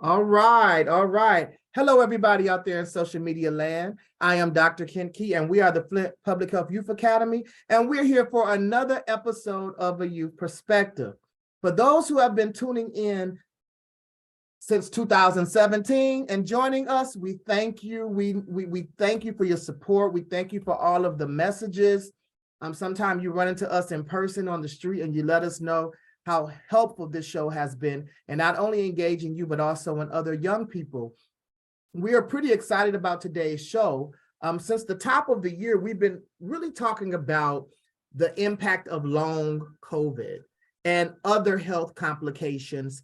All right, all right. Hello, everybody out there in social media land. I am Dr. Ken Key, and we are the Flint Public Health Youth Academy, and we're here for another episode of A Youth Perspective. For those who have been tuning in since 2017 and joining us, we thank you. We thank you for your support. We thank you for all of the messages. Sometimes you run into us in person on the street and you let us know how helpful this show has been, and not only engaging you, but also in other young people. We are pretty excited about today's show. Since the top of the year, we've been really talking about the impact of long COVID and other health complications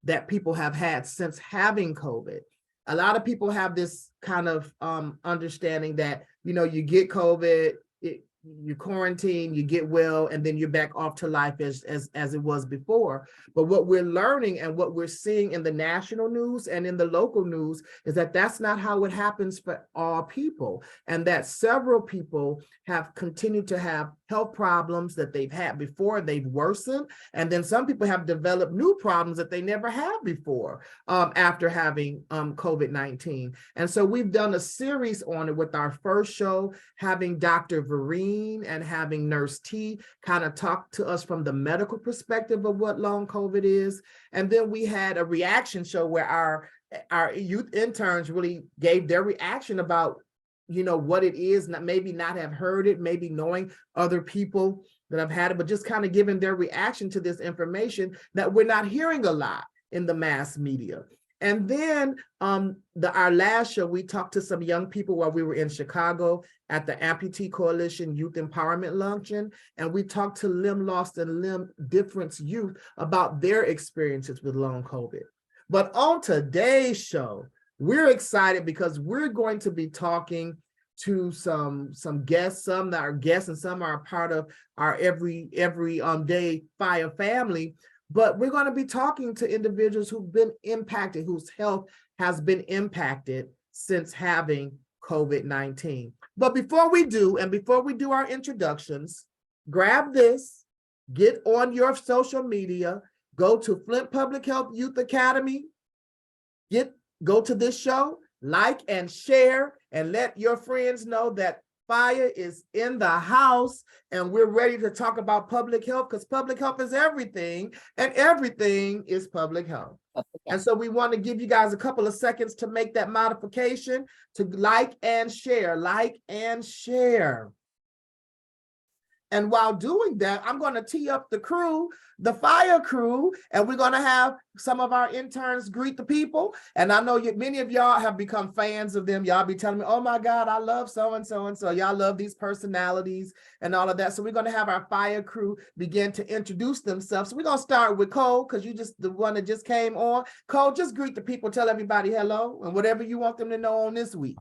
that people have had since having COVID. A lot of people have this kind of understanding that, you get COVID, you quarantine, you get well, and then you're back off to life as it was before. But what we're learning and what we're seeing in the national news and in the local news is that that's not how it happens for all people, and that several people have continued to have health problems that they've had before, they've worsened, and then some people have developed new problems that they never had before after having COVID-19. And so we've done a series on it with our first show, having Dr. Vereen and having Nurse T kind of talk to us from the medical perspective of what long COVID is. And then we had a reaction show where our youth interns really gave their reaction about, what it is, maybe not have heard it, maybe knowing other people that have had it, but just kind of giving their reaction to this information that we're not hearing a lot in the mass media. And then our last show, we talked to some young people while we were in Chicago at the Amputee Coalition Youth Empowerment Luncheon. And we talked to limb loss and limb difference youth about their experiences with long COVID. But on today's show, we're excited because we're going to be talking to some guests, some that are guests and some are a part of our every day FIRE family. But we're going to be talking to individuals who've been impacted, whose health has been impacted since having COVID-19. But before we do our introductions, grab this, get on your social media, go to Flint Public Health Youth Academy, go to this show, like and share, and let your friends know that FIRE is in the house, and we're ready to talk about public health, because public health is everything, and everything is public health. And so we want to give you guys a couple of seconds to make that modification to like and share. And while doing that, I'm going to tee up the crew, the FIRE crew, and we're going to have some of our interns greet the people. And I know many of y'all have become fans of them. Y'all be telling me, oh my God, I love so-and-so and so. Y'all love these personalities and all of that. So we're going to have our FIRE crew begin to introduce themselves. So we're going to start with Cole, because you the one that just came on. Cole, just greet the people, tell everybody hello, and whatever you want them to know on this week.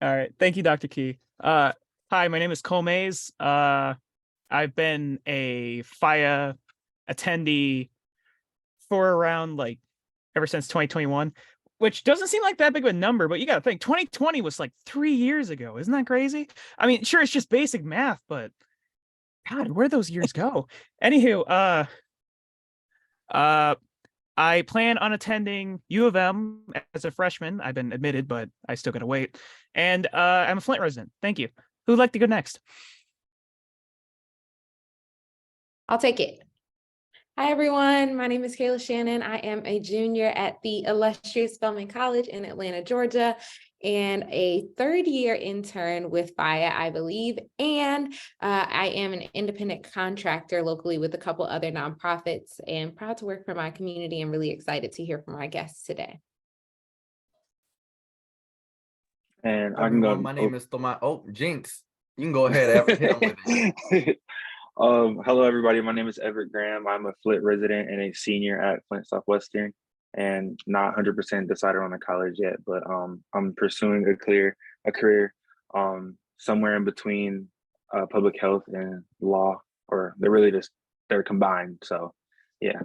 All right. Thank you, Dr. Key. Hi, my name is Cole Mays. I've been a FIRE attendee for around ever since 2021, which doesn't seem like that big of a number, but you got to think 2020 was 3 years ago. Isn't that crazy? I mean, sure, it's just basic math, but God, where'd those years go? Anywho, I plan on attending U of M as a freshman. I've been admitted, but I still got to wait. And I'm a Flint resident. Thank you. Who'd like to go next? I'll take it. Hi, everyone. My name is Kayla Shannon. I am a junior at the illustrious Spelman College in Atlanta, Georgia, and a third-year intern with FIRE, I believe. And I am an independent contractor locally with a couple other nonprofits, and proud to work for my community and really excited to hear from our guests today. And I can go. My name is Tomas. Oh, Jinx. You can go ahead. With it. Hello, everybody. My name is Everett Graham. I'm a Flint resident and a senior at Flint Southwestern, and not 100% decided on a college yet, but I'm pursuing a career somewhere in between public health and law, or they're combined. So, yeah.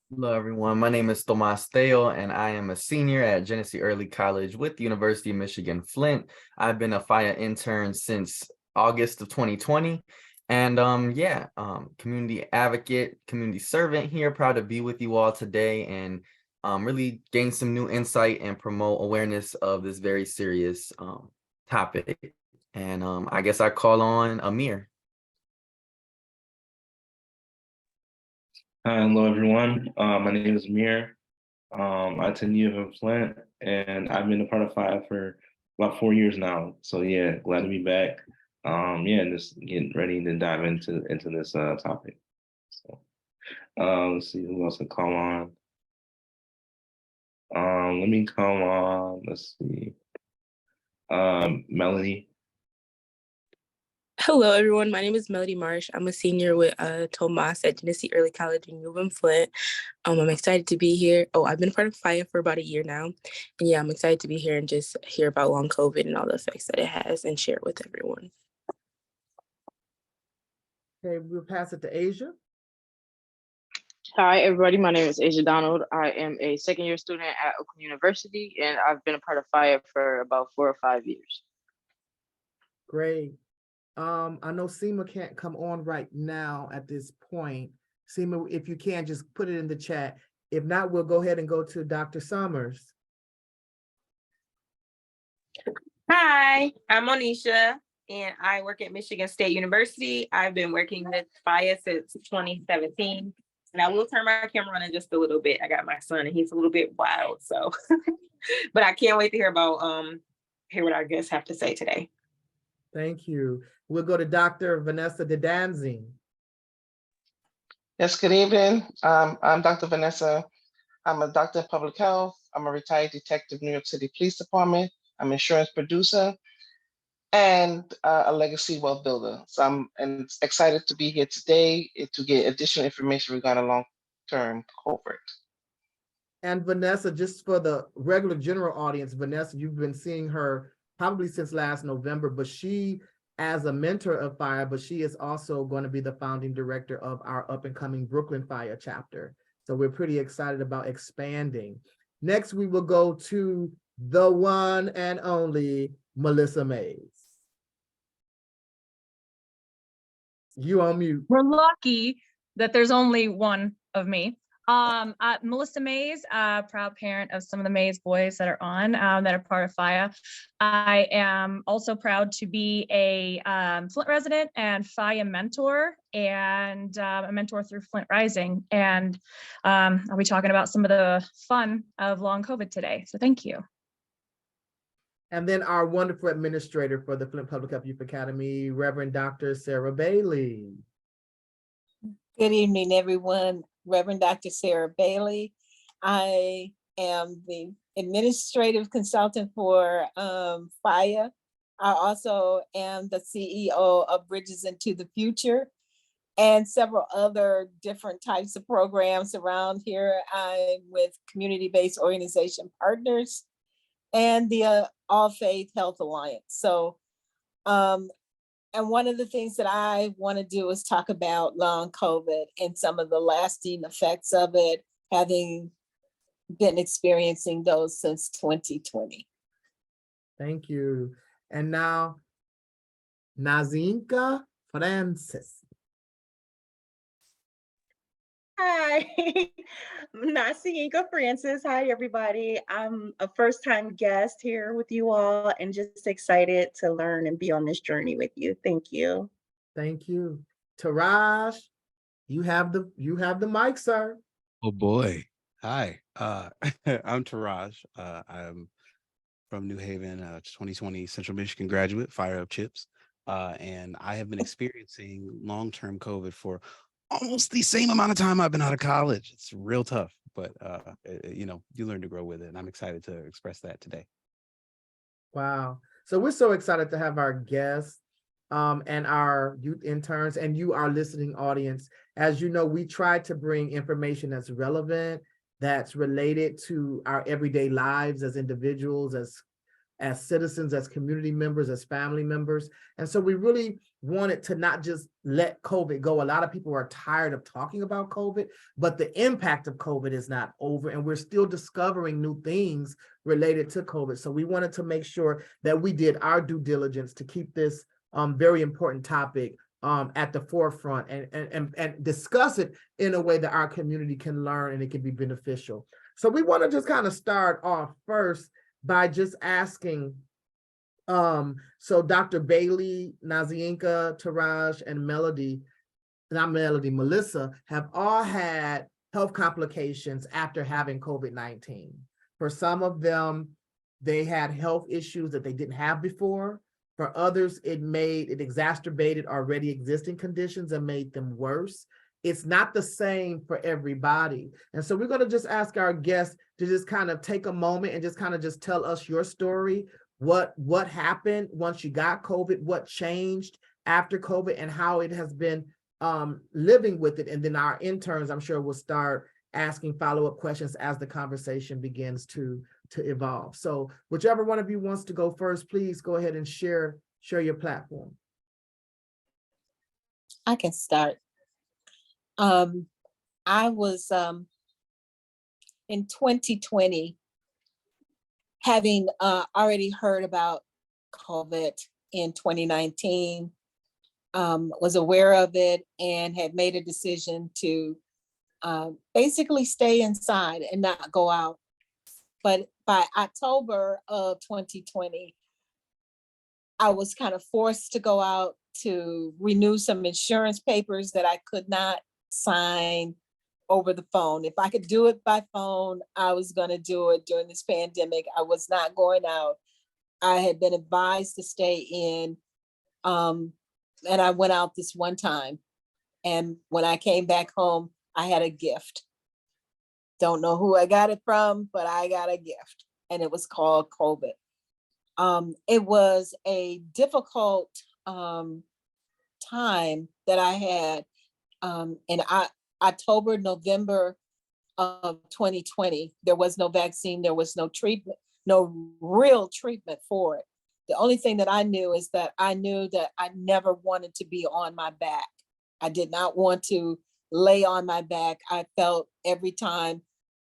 Hello, everyone. My name is Tomas Teo, and I am a senior at Genesee Early College with the University of Michigan Flint. I've been a FIRE intern since August of 2020. And community advocate, community servant here. Proud to be with you all today and really gain some new insight and promote awareness of this very serious topic. And I guess I call on Amir. Hi, hello everyone. My name is Amir. I attend U of M Flint, and I've been a part of FIRE for about 4 years now. So yeah, glad to be back. Yeah, and just getting ready to dive into this topic. So let's see who else to call on. Let me call on. Let's see. Melanie. Hello, everyone. My name is Melody Marsh. I'm a senior with Tomas at Genesee Early College in U of M Flint. I'm excited to be here. Oh, I've been a part of FIRE for about a year now. And yeah, I'm excited to be here and just hear about long COVID and all the effects that it has and share it with everyone. Okay, we'll pass it to Asia. Hi, everybody. My name is Asia Donald. I am a second-year student at Oakland University, and I've been a part of FIRE for about 4 or 5 years. Great. I know Seema can't come on right now at this point. Seema, if you can, just put it in the chat. If not, we'll go ahead and go to Dr. Summers. Hi, I'm Monisha, and I work at Michigan State University. I've been working with FIRE since 2017. And I will turn my camera on in just a little bit. I got my son, and he's a little bit wild, so. But I can't wait to hear what our guests have to say today. Thank you. We'll go to Dr. Vanessa DeDanzing. Yes, good evening. I'm Dr. Vanessa. I'm a doctor of public health. I'm a retired detective, New York City Police Department. I'm an insurance producer and a legacy wealth builder. So I'm excited to be here today to get additional information regarding long-term COVID. And Vanessa, just for the regular general audience, Vanessa, you've been seeing her probably since last November, but she, as a mentor of FIRE, but she is also going to be the founding director of our up and coming Brooklyn FIRE chapter. So we're pretty excited about expanding. Next, we will go to the one and only Melissa Mays. You on mute. We're lucky that there's only one of me. Melissa Mays, proud parent of some of the Mays boys that are on, that are part of FIRE. I am also proud to be a Flint resident and FIRE mentor, and a mentor through Flint Rising. And I'll be talking about some of the fun of long COVID today. So thank you. And then our wonderful administrator for the Flint Public Health Youth Academy, Reverend Dr. Sarah Bailey. Good evening, everyone. Reverend Dr. Sarah Bailey. I am the administrative consultant for FIRE. I also am the CEO of Bridges into the Future and several other different types of programs around here. I'm with community-based organization partners and the All Faith Health Alliance. So, and one of the things that I want to do is talk about long COVID and some of the lasting effects of it, having been experiencing those since 2020. Thank you. And now, Nazinka Francis. Hi, Nasinka Francis. Hi, everybody. I'm a first-time guest here with you all and just excited to learn and be on this journey with you. Thank you. Thank you. Taraj, you have the mic, sir. Oh boy. Hi. I'm Taraj. I'm from New Haven, 2020 Central Michigan graduate, Fire Up Chips. And I have been experiencing long-term COVID for almost the same amount of time I've been out of college. It's real tough, but you know, you learn to grow with it. And I'm excited to express that today. Wow. So we're so excited to have our guests and our youth interns and you, our listening audience. As you know, we try to bring information that's relevant, that's related to our everyday lives as individuals, as citizens, as community members, as family members. And so we really wanted to not just let COVID go. A lot of people are tired of talking about COVID, but the impact of COVID is not over and we're still discovering new things related to COVID. So we wanted to make sure that we did our due diligence to keep this very important topic at the forefront and discuss it in a way that our community can learn and it can be beneficial. So we want to just kind of start off first by just asking, so Dr. Bailey, Nazienka, Taraj, and Melissa have all had health complications after having COVID-19. For some of them, they had health issues that they didn't have before. For others, it exacerbated already existing conditions and made them worse. It's not the same for everybody. And so we're going to just ask our guests to just kind of take a moment and just kind of just tell us your story. What happened once you got COVID, what changed after COVID, and how it has been living with it. And then our interns, I'm sure, will start asking follow-up questions as the conversation begins to evolve. So whichever one of you wants to go first, please go ahead and share your platform. I can start. I was in 2020, having already heard about COVID in 2019, was aware of it and had made a decision to basically stay inside and not go out. But by October of 2020, I was kind of forced to go out to renew some insurance papers that I could not sign over the phone. If I could do it by phone, I was going to do it during this pandemic. I was not going out. I had been advised to stay in, and I went out this one time. And when I came back home, I had a gift. Don't know who I got it from, but I got a gift, and it was called COVID. It was a difficult time that I had in October, November of 2020. There was no vaccine, there was no treatment, no real treatment for it. The only thing that I knew is that I knew that I never wanted to be on my back. I did not want to lay on my back. I felt every time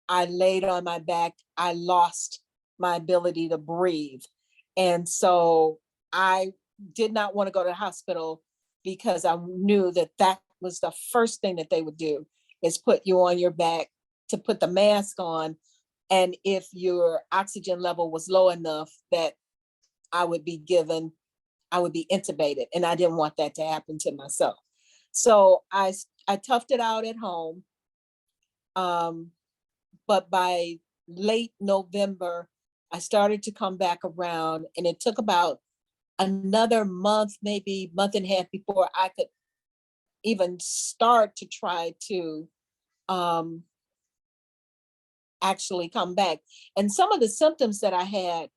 I laid on my back, I lost my ability to breathe. And so I did not want to go to the hospital because I knew that that was the first thing that they would do, is put you on your back to put the mask on. And if your oxygen level was low enough, that I would be intubated. And I didn't want that to happen to myself. So I toughed it out at home. But by late November, I started to come back around, and it took about another month, maybe month and a half, before I could even start to try to actually come back. And some of the symptoms that I had,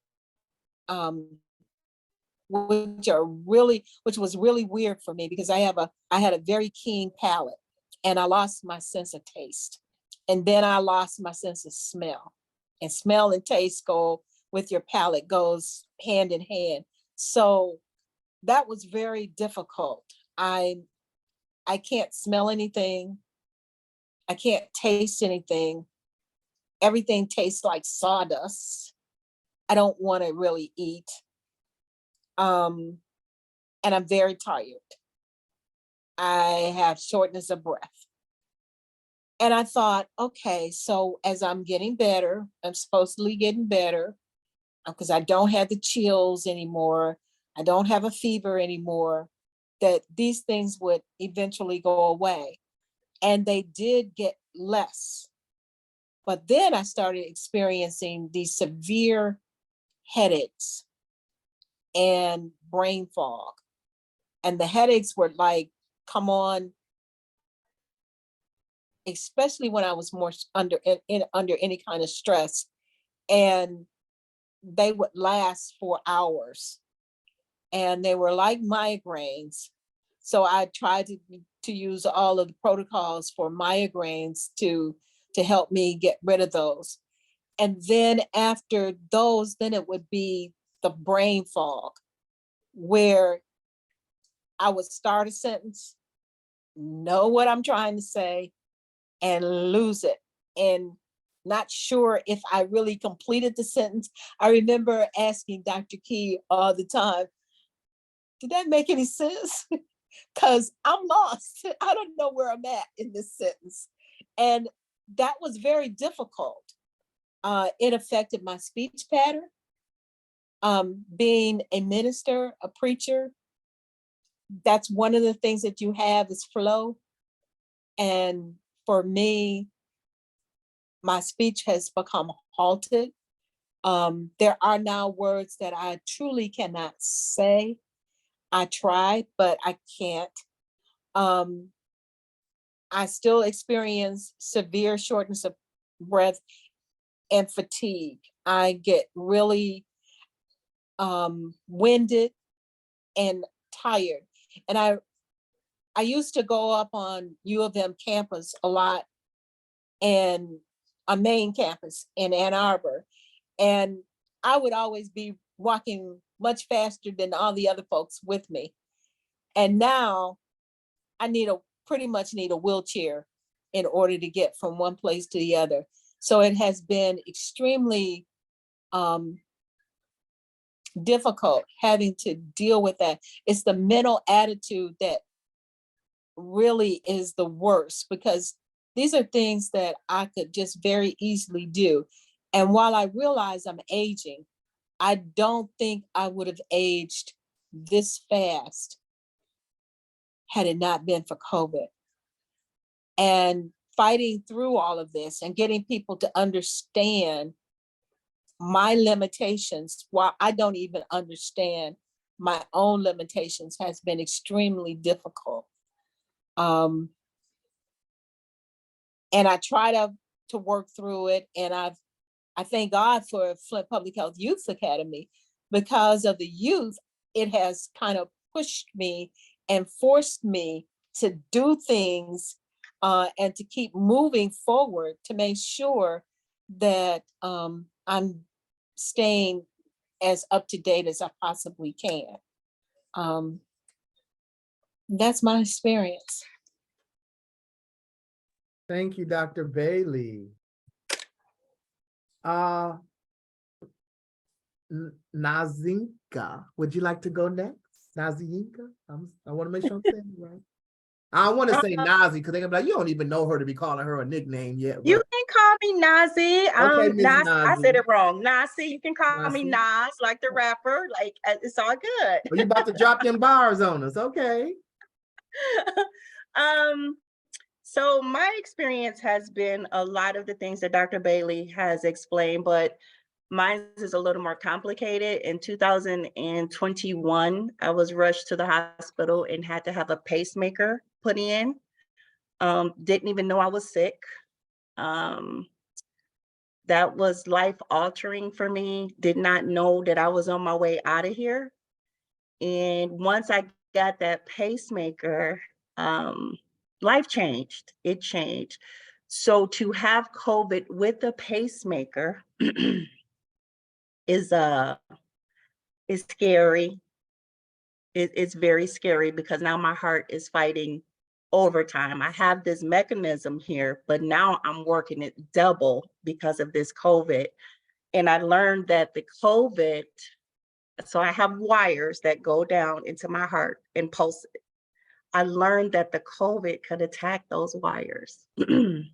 which was really weird for me, because I had a very keen palate, and I lost my sense of taste. And then I lost my sense of smell. And smell and taste go with your palate, goes hand in hand. So that was very difficult. I can't smell anything. I can't taste anything. Everything tastes like sawdust. I don't want to really eat. And I'm very tired. I have shortness of breath. And I thought, okay, so as I'm getting better, I'm supposedly getting better, because I don't have the chills anymore. I don't have a fever anymore, that these things would eventually go away. And they did get less. But then I started experiencing these severe headaches and brain fog. And the headaches were like, come on, especially when I was more under any kind of stress, and they would last for hours, and they were like migraines. So I tried to use all of the protocols for migraines to help me get rid of those. And then after those, then it would be the brain fog, where I would start a sentence, know what I'm trying to say, and lose it, and not sure if I really completed the sentence. I remember asking Dr. Key all the time, did that make any sense? Because I'm lost. I don't know where I'm at in this sentence. And that was very difficult. It affected my speech pattern. Being a minister, a preacher, that's one of the things that you have is flow. And for me, my speech has become halted. There are now words that I truly cannot say. I try, but I can't. I still experience severe shortness of breath and fatigue. I get really winded and tired. And I used to go up on U of M campus a lot, and a main campus in Ann Arbor. And I would always be walking much faster than all the other folks with me. And now I pretty much need a wheelchair in order to get from one place to the other. So it has been extremely difficult having to deal with that. It's the mental attitude that really is the worst, because these are things that I could just very easily do. And while I realize I'm aging, I don't think I would have aged this fast had it not been for COVID. And fighting through all of this and getting people to understand my limitations, while I don't even understand my own limitations, has been extremely difficult. And I try to work through it. And I thank God for Flint Public Health Youth Academy. Because of the youth, it has kind of pushed me and forced me to do things and to keep moving forward to make sure that I'm staying as up to date as I possibly can. That's my experience. Thank you, Dr. Bailey. Nazinka, would you like to go next? Nazinka? I want to make sure I'm saying it right. I don't want to say Nazi because they're gonna be like, you don't even know her to be calling her a nickname yet. You can call me Nazi. Okay, Miss Nas, I Nazi. said it wrong. Nazi, you can call me Nazi. Nas, like the rapper. Like, it's all good. Well, you about to drop them bars on us, okay? So my experience has been a lot of the things that Dr. Bailey has explained, but mine is a little more complicated. In 2021, I was rushed to the hospital and had to have a pacemaker put in. Didn't even know I was sick. That was life altering for me. Did not know that I was on my way out of here. And once I got that pacemaker, life changed. It changed. So to have COVID with a pacemaker is scary. It's very scary because now my heart is fighting overtime. I have this mechanism here, but now I'm working it double because of this COVID. And I learned that the COVID, so I have wires that go down into my heart and pulse it. I learned that the COVID could attack those wires. And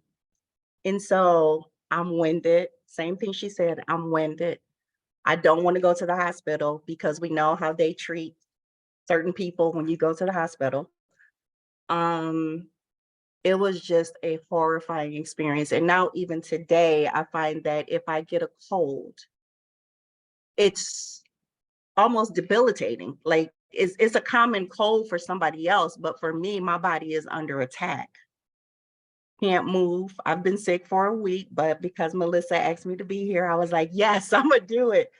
so I'm winded. Same thing she said, I'm winded. I don't want to go to the hospital because we know how they treat certain people when you go to the hospital. It was just a horrifying experience. And now even today, I find that if I get a cold, it's almost debilitating. Like it's a common cold for somebody else, but for me, my body is under attack. Can't move. I've been sick for a week, but because Melissa asked me to be here, I was like, yes, I'm gonna do it.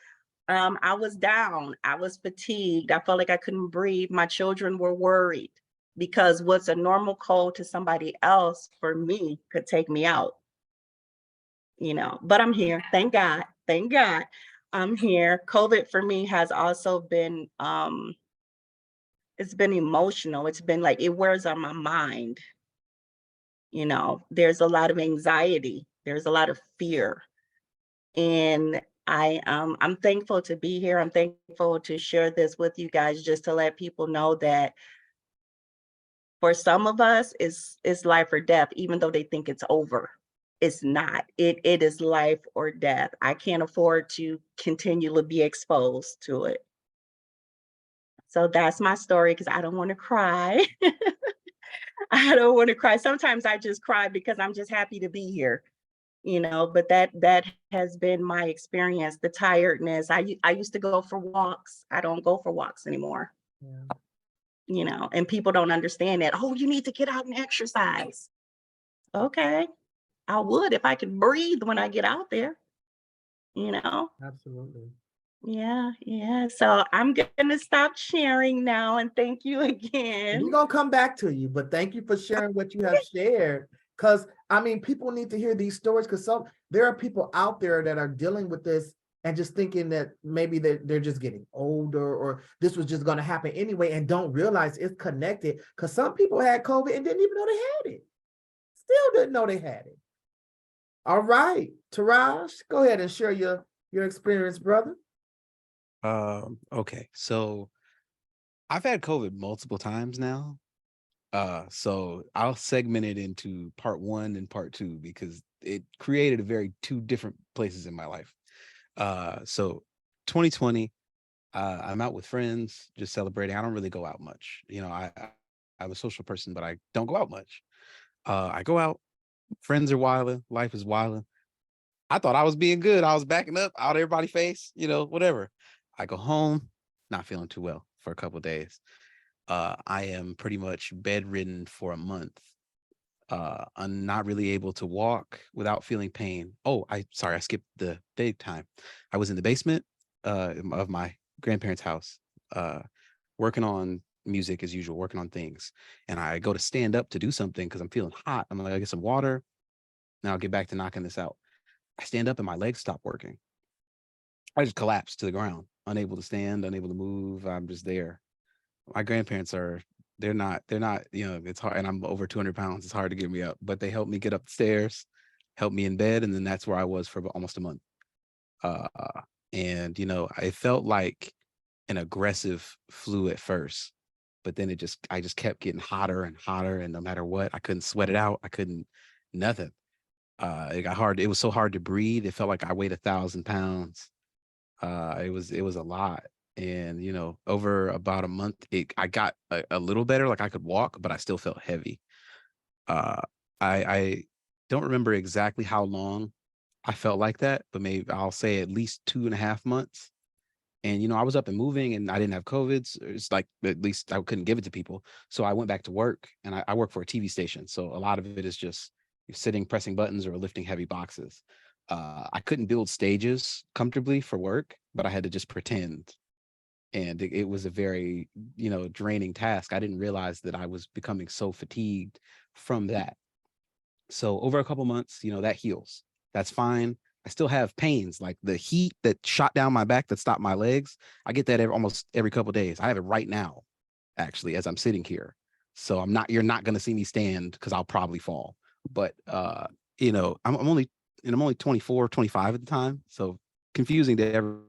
I was down. I was fatigued. I felt like I couldn't breathe. My children were worried because what's a normal cold to somebody else for me could take me out. You know, but I'm here. Thank God. Thank God. I'm here. COVID for me has also been it's been emotional. It's been like it wears on my mind. You know, there's a lot of anxiety. There's a lot of fear. And I'm thankful to be here. I'm thankful to share this with you guys just to let people know that for some of us it's life or death, even though they think it's over. it's not. It is life or death. I can't afford to continually be exposed to it. So that's my story because I don't want to cry. I don't want to cry. Sometimes I just cry because I'm just happy to be here, but that has been my experience, the tiredness. I used to go for walks. I don't go for walks anymore. Yeah. And people don't understand that. Oh, you need to get out and exercise. Okay. I would if I could breathe when I get out there, you know? Absolutely. Yeah. So I'm gonna stop sharing now and thank you again. We're gonna come back to you, but thank you for sharing what you have shared. Because I mean, people need to hear these stories because there are people out there that are dealing with this and just thinking that maybe they're just getting older or this was just gonna happen anyway and don't realize it's connected. Because some people had COVID and didn't even know they had it. Still didn't know they had it. All right, Taraj, go ahead and share your experience, brother. Okay, so I've had COVID multiple times now. So I'll segment it into part 1 and part 2 because it created a very two different places in my life. So 2020, I'm out with friends, just celebrating. I don't really go out much. I'm a social person, but I don't go out much. I go out, friends are wilding, life is wilding. I thought I was being good. I was backing up out everybody's face, whatever. I go home, not feeling too well for a couple of days. I am pretty much bedridden for a month. I'm not really able to walk without feeling pain. Oh, I skipped the daytime. I was in the basement of my grandparents' house, working on music as usual, working on things. And I go to stand up to do something because I'm feeling hot. I'm like, I get some water. Now I'll get back to knocking this out. I stand up and my legs stop working. I just collapsed to the ground, unable to stand, unable to move. I'm just there. My grandparents they're not, it's hard. And I'm over 200 pounds. It's hard to get me up, but they helped me get up the stairs, helped me in bed. And then that's where I was for almost a month. Uh, and, it felt like an aggressive flu at first, but then I just kept getting hotter and hotter. And no matter what, I couldn't sweat it out. I couldn't, nothing. It got hard. It was so hard to breathe. It felt like I weighed 1,000 pounds. It was a lot. And, over about a month, I got a little better. Like I could walk, but I still felt heavy. Uh, I don't remember exactly how long I felt like that, but maybe I'll say at least 2.5 months. And, I was up and moving and I didn't have COVID. So it's like, at least I couldn't give it to people. So I went back to work and I work for a TV station. So a lot of it is just sitting, pressing buttons or lifting heavy boxes. I couldn't build stages comfortably for work, but I had to just pretend. And it was a very, draining task. I didn't realize that I was becoming so fatigued from that. So over a couple months, that heals. That's fine. I still have pains, like the heat that shot down my back that stopped my legs. I get that almost every couple of days. I have it right now, actually, as I'm sitting here. So you're not going to see me stand because I'll probably fall. But, I'm only 24, 25 at the time. So confusing to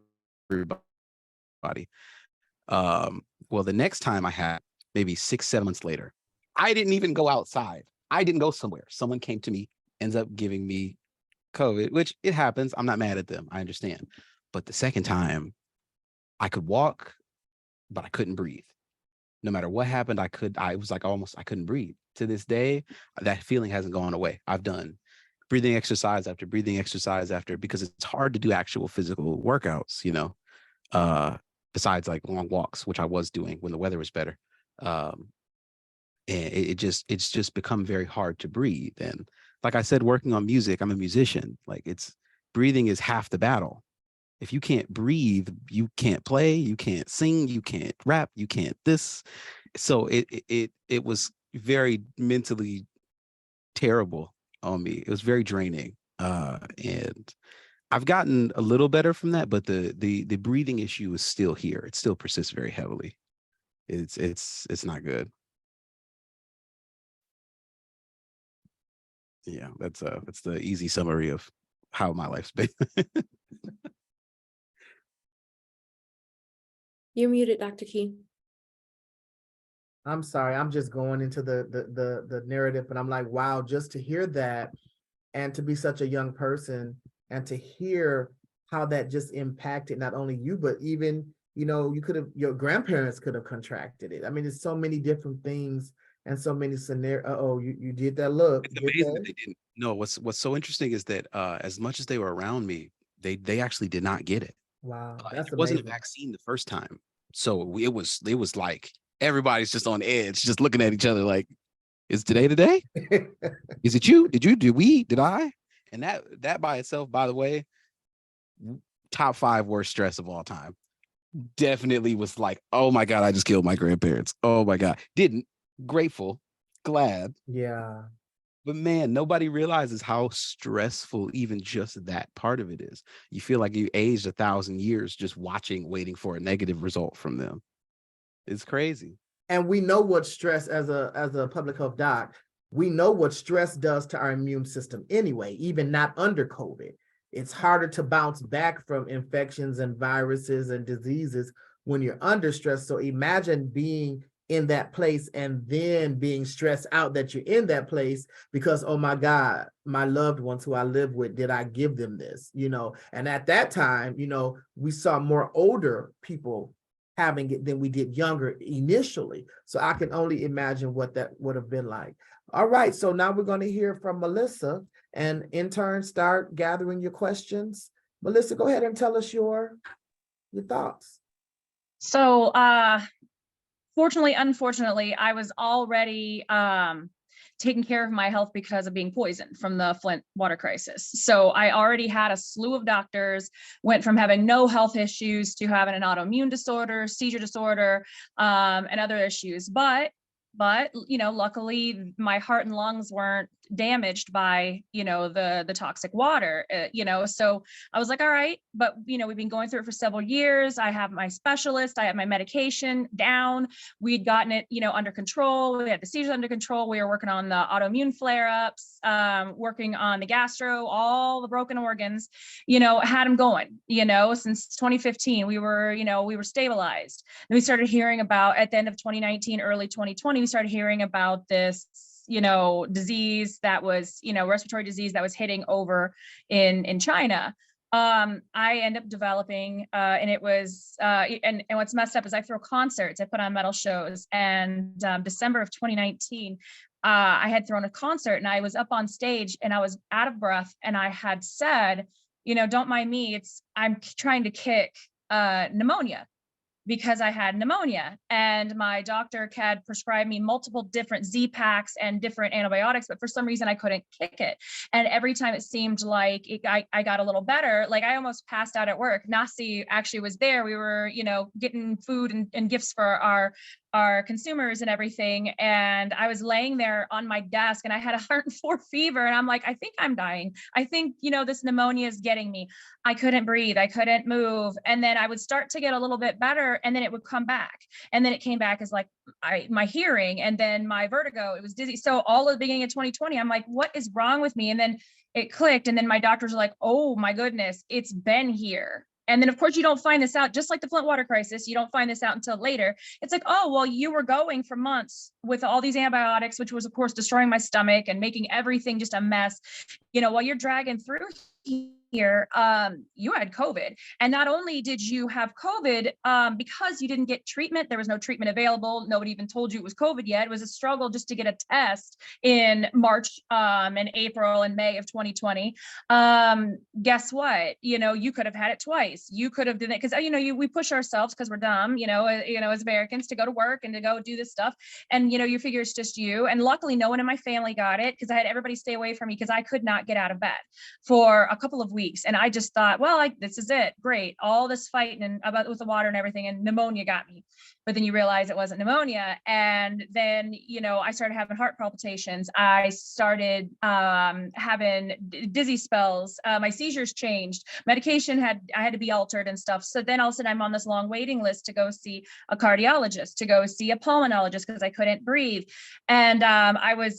everybody. Well, the next time I had, maybe 6, 7 months later, I didn't even go outside. I didn't go somewhere. Someone came to me, ends up giving me COVID, which it happens. I'm not mad at them. I understand. But the second time I could walk, but I couldn't breathe. No matter what happened, I was like I couldn't breathe. To this day, that feeling hasn't gone away. I've done breathing exercise after breathing exercise after, because it's hard to do actual physical workouts, besides like long walks, which I was doing when the weather was better. And it's just become very hard to breathe. And like I said, working on music, I'm a musician. Like breathing is half the battle. If you can't breathe, you can't play, you can't sing, you can't rap, you can't this. So it was very mentally terrible on me. It was very draining. And I've gotten a little better from that, but the breathing issue is still here. It still persists very heavily. It's not good. Yeah, that's the easy summary of how my life's been. You're muted, Dr. Key. I'm sorry, I'm just going into the narrative, and I'm like, wow, just to hear that, and to be such a young person and to hear how that just impacted not only you, but even, your grandparents could have contracted it. I mean, there's so many different things and so many scenarios. Oh, you did that look. It's amazing that they didn't. No, what's so interesting is that as much as they were around me, they actually did not get it. Wow, And that's it wasn't a amazing. vaccine the first time. So it was like everybody's just on edge, just looking at each other like, is today? Is it you? Did I? And that by itself, by the way, top 5 worst stress of all time. Definitely was like, oh my God, I just killed my grandparents. Oh my God. Didn't. Grateful, glad. Yeah. But man, nobody realizes how stressful even just that part of it is. You feel like you aged 1,000 years just waiting for a negative result from them. It's crazy. And we know what stress, as a public health doc, we know what stress does to our immune system anyway, even not under COVID. It's harder to bounce back from infections and viruses and diseases when you're under stress. So imagine being in that place and then being stressed out that you're in that place because, oh my God, my loved ones who I live with, did I give them this? And at that time, we saw more older people having it than we did younger initially. So I can only imagine what that would have been like. All right, so now we're going to hear from Melissa, and interns, start gathering your questions. Melissa, go ahead and tell us your thoughts. So fortunately, unfortunately, I was already taking care of my health because of being poisoned from the Flint water crisis. So I already had a slew of doctors, went from having no health issues to having an autoimmune disorder, seizure disorder, and other issues. But luckily my heart and lungs weren't damaged by, the toxic water, so I was like, all right, but we've been going through it for several years. I have my specialist, I have my medication down. We'd gotten it, under control. We had the seizures under control. We were working on the autoimmune flare-ups, working on the gastro, all the broken organs, had them going, since 2015. We were stabilized. Then we started hearing about, at the end of 2019, early 2020, we started hearing about this disease that was, respiratory disease that was hitting over in China. I ended up developing, and it was, and what's messed up is I throw concerts, I put on metal shows, and December of 2019, I had thrown a concert and I was up on stage and I was out of breath, and I had said, don't mind me, I'm trying to kick pneumonia, because I had pneumonia, and my doctor had prescribed me multiple different Z-Packs and different antibiotics, but for some reason I couldn't kick it. And every time it seemed like I got a little better, like I almost passed out at work. Nasi actually was there. We were, getting food and gifts for our consumers and everything. And I was laying there on my desk and I had 104 fever. And I'm like, I think I'm dying. I think, this pneumonia is getting me. I couldn't breathe. I couldn't move. And then I would start to get a little bit better, and then it would come back. And then it came back as like my hearing, and then my vertigo, it was dizzy. So all of the beginning of 2020, I'm like, what is wrong with me? And then it clicked. And then my doctors were like, oh my goodness, it's been here. And then, of course, you don't find this out, just like the Flint water crisis, you don't find this out until later. It's like, oh, well, you were going for months with all these antibiotics, which was, of course, destroying my stomach and making everything just a mess. While you're dragging through here, you had COVID. And not only did you have COVID, because you didn't get treatment, there was no treatment available. Nobody even told you it was COVID yet. It was a struggle just to get a test in March and April and May of 2020. Guess what? You could have had it twice. You could have done it because, we push ourselves because we're dumb, as Americans, to go to work and to go do this stuff. And, you figure it's just you. And luckily, no one in my family got it because I had everybody stay away from me because I could not get out of bed for a couple of weeks. And I just thought, well, this is it. Great. All this fighting with the water and everything, and pneumonia got me. But then you realize it wasn't pneumonia. And then, I started having heart palpitations. I started having dizzy spells. My seizures changed. Medication I had to be altered and stuff. So then all of a sudden I'm on this long waiting list to go see a cardiologist, to go see a pulmonologist because I couldn't breathe. And I was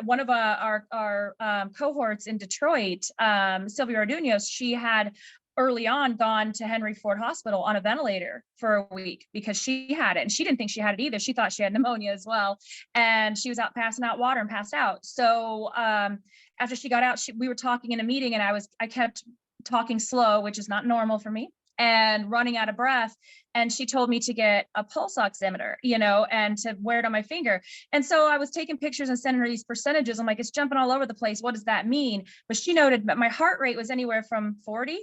one of our cohorts in Detroit, Sylvia Orduños, she had early on gone to Henry Ford Hospital on a ventilator for a week because she had it, and she didn't think she had it either. She thought she had pneumonia as well, and she was out passing out water and passed out. So after she got out, we were talking in a meeting, and I kept talking slow, which is not normal for me, and running out of breath. And she told me to get a pulse oximeter, and to wear it on my finger. And so I was taking pictures and sending her these percentages. I'm like, it's jumping all over the place. What does that mean? But she noted that my heart rate was anywhere from 40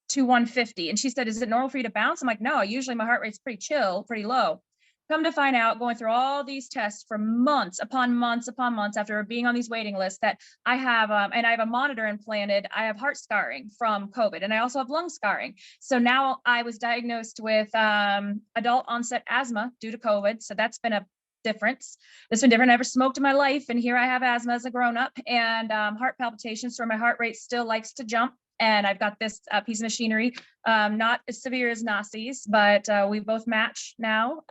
to 150. And she said, is it normal for you to bounce? I'm like, no, usually my heart rate's pretty chill, pretty low. Come to find out, going through all these tests for months upon months upon months after being on these waiting lists, that I have, and I have a monitor implanted. I have heart scarring from COVID, and I also have lung scarring. So now I was diagnosed with adult onset asthma due to COVID. So that's been a difference. It's been different. I never smoked in my life, and here I have asthma as a grown-up, and heart palpitations, so my heart rate still likes to jump. And I've got this piece of machinery, not as severe as Nasi's, but we both match now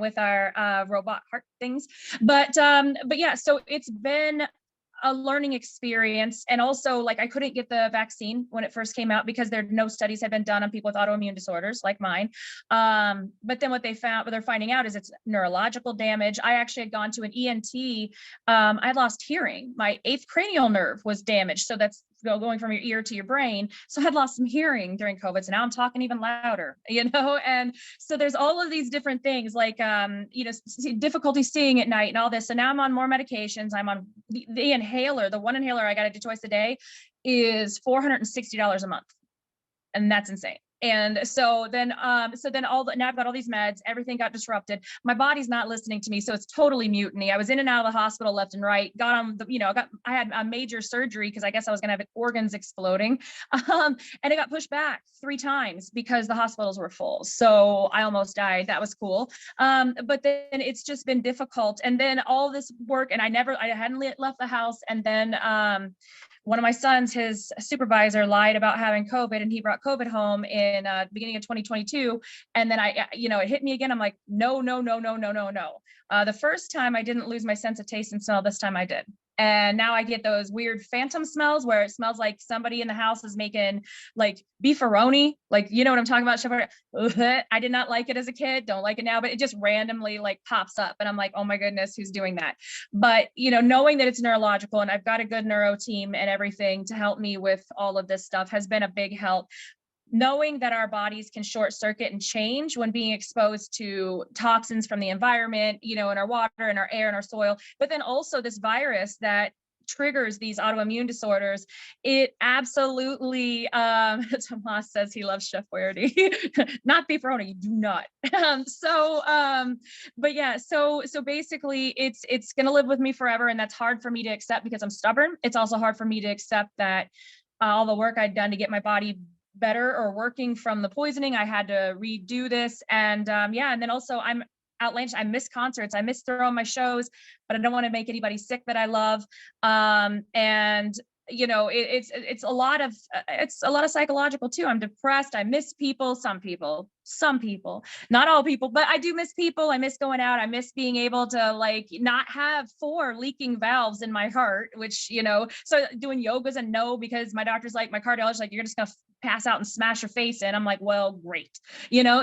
with our robot heart things. But yeah, so it's been a learning experience. And also, like, I couldn't get the vaccine when it first came out because no studies had been done on people with autoimmune disorders like mine. But then what they're finding out is it's neurological damage. I actually had gone to an ENT. I lost hearing. My 8th cranial nerve was damaged. So that's going from your ear to your brain. So I had lost some hearing during COVID. So now I'm talking even louder, and so there's all of these different things like, difficulty seeing at night and all this. So now I'm on more medications. I'm on the inhaler. The one inhaler I got to do twice a day is $460 a month. And that's insane. And so then now I've got all these meds, everything got disrupted. My body's not listening to me. So it's totally mutiny. I was in and out of the hospital left and right, got on I had a major surgery because I guess I was going to have organs exploding. And it got pushed back 3 times because the hospitals were full. So I almost died. That was cool. But then it's just been difficult. And then all this work, and I hadn't left the house. And then, one of my sons, his supervisor lied about having COVID, and he brought COVID home in beginning of 2022. And then it hit me again. I'm like, no. The first time I didn't lose my sense of taste and smell. This time I did. And now I get those weird phantom smells where it smells like somebody in the house is making like beefaroni, like, you know what I'm talking about? I did not like it as a kid, don't like it now, but it just randomly like pops up. And I'm like, oh my goodness, who's doing that? But, knowing that it's neurological and I've got a good neuro team and everything to help me with all of this stuff has been a big help. Knowing that our bodies can short circuit and change when being exposed to toxins from the environment, in our water, in our air, in our soil, but then also this virus that triggers these autoimmune disorders, it absolutely, Tomas says he loves Chef Boyardee, not beefaroni, you do not. But yeah, so basically it's going to live with me forever. And that's hard for me to accept because I'm stubborn. It's also hard for me to accept that all the work I'd done to get my body better or working from the poisoning, I had to redo this. And and then also I'm outlandish. I miss concerts. I miss throwing my shows, but I don't want to make anybody sick that I love. It's a lot of psychological too. I'm depressed. I miss people, some people, not all people, but I do miss people. I miss going out. I miss being able to like not have 4 leaking valves in my heart, which, so doing yoga's a no, because my doctor's like, my cardiologist, like, you're just going to pass out and smash your face in. I'm like, well, great.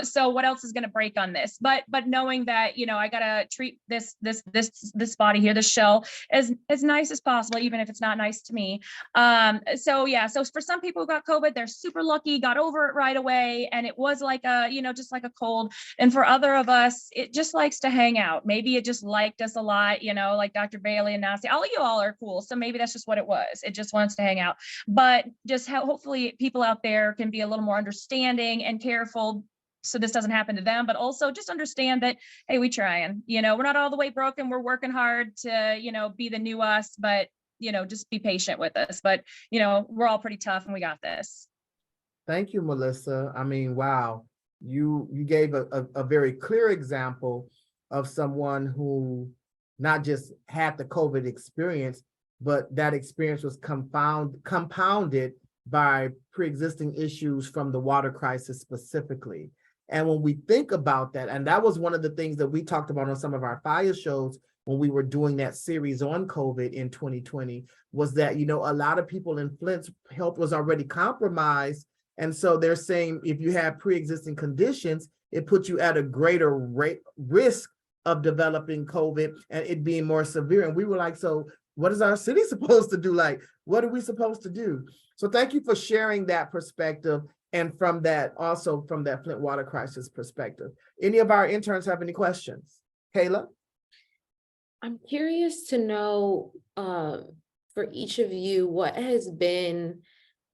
So what else is going to break on this? But knowing that, I got to treat this body here, this shell as nice as possible, even if it's not nice to me. So for some people who got COVID, they're super lucky, got over it right away. And it was like just like a cold. And for other of us, it just likes to hang out. Maybe it just liked us a lot, like Dr. Bailey and Nasi, all of you all are cool. So maybe that's just what it was. It just wants to hang out. But just hopefully people out there can be a little more understanding and careful so this doesn't happen to them, but also just understand that, hey, we trying, we're not all the way broken. We're working hard to, be the new us, but, just be patient with us. But, we're all pretty tough and we got this. Thank you, Melissa. I mean, wow. You gave a very clear example of someone who not just had the COVID experience, but that experience was compounded by pre-existing issues from the water crisis specifically. And when we think about that, and that was one of the things that we talked about on some of our fire shows when we were doing that series on COVID in 2020, was that, a lot of people in Flint's health was already compromised And so they're saying if you have pre-existing conditions, it puts you at a greater risk of developing COVID and it being more severe. And we were like, so what is our city supposed to do? Like, what are we supposed to do? So thank you for sharing that perspective. And from that, also from that Flint water crisis perspective. Any of our interns have any questions? Kayla? I'm curious to know for each of you, what has been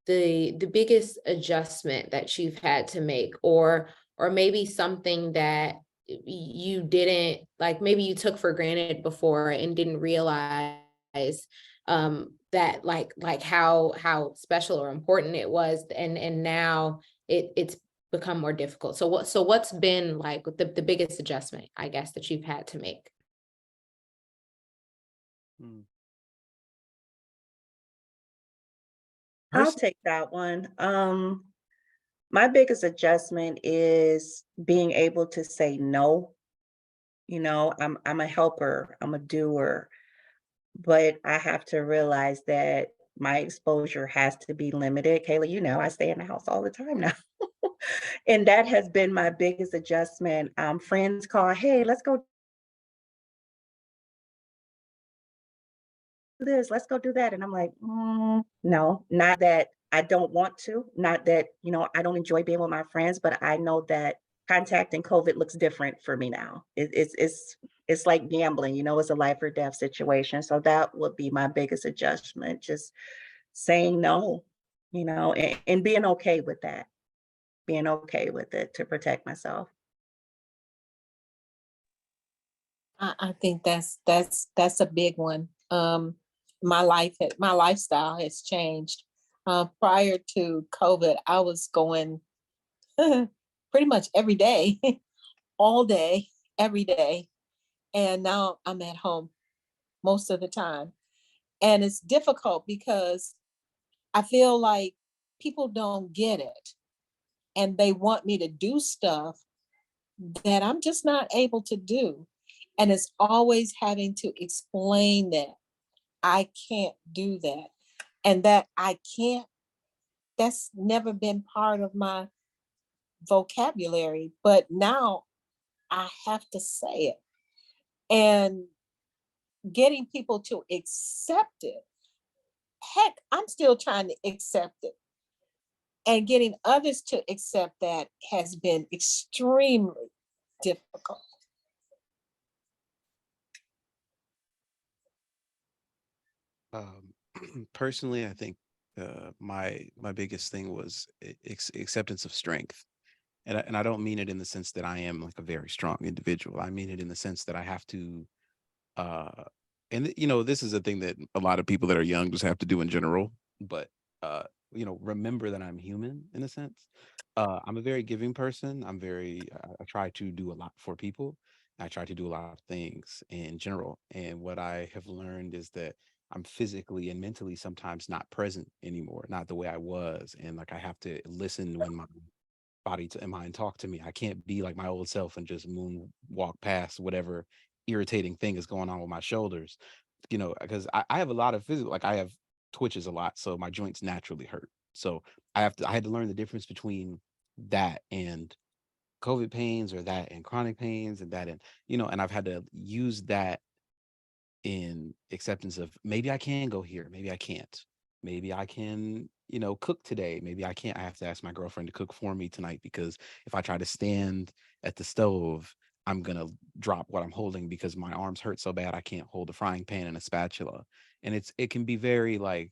the biggest adjustment that you've had to make, or maybe something that you didn't, like maybe you took for granted before and didn't realize that like how special or important it was, and now it's become more difficult. So what's been like the biggest adjustment, I guess, that you've had to make? I'll take that one. My biggest adjustment is being able to say no. You know, I'm a helper, I'm a doer, but I have to realize that my exposure has to be limited. Kayla, you know, I stay in the house all the time now. And that has been my biggest adjustment. Friends call, hey, let's go do this, let's go do that. And I'm like, no, not that I don't want to, not that, you know, I don't enjoy being with my friends, but I know that contacting COVID looks different for me now. It's like gambling, you know, it's a life or death situation. So that would be my biggest adjustment, just saying no, you know, and being okay with that, being okay with it to protect myself. I think that's a big one. My lifestyle has changed. Prior to COVID, I was going pretty much every day, all day, every day. And now I'm at home most of the time. And it's difficult because I feel like people don't get it. And they want me to do stuff that I'm just not able to do. And it's always having to explain that I can't do that. And that I can't, that's never been part of my vocabulary. But now I have to say it. And getting people to accept it. Heck, I'm still trying to accept it. And getting others to accept that has been extremely difficult. Personally, I think my biggest thing was acceptance of strength, and I don't mean it in the sense that I am like a very strong individual. I mean it in the sense that I have to, uh, you know, this is a thing that a lot of people that are young just have to do in general. But you know, remember that I'm human in a sense. I'm a very giving person. I try to do a lot for people. I try to do a lot of things in general. And what I have learned is that I'm physically and mentally sometimes not present anymore, not the way I was. And like I have to listen when my body and mind talk to me. I can't be like my old self and just moonwalk past whatever irritating thing is going on with my shoulders, you know, because I have a lot of physical, like I have twitches a lot, so my joints naturally hurt. So I had to learn the difference between that and COVID pains, or that and chronic pains, and that and, you know, and I've had to use that in acceptance of maybe I can go here, maybe I can't. Maybe I can, you know, cook today. Maybe I can't. I have to ask my girlfriend to cook for me tonight, because if I try to stand at the stove, I'm gonna drop what I'm holding because my arms hurt so bad I can't hold a frying pan and a spatula. And it can be very like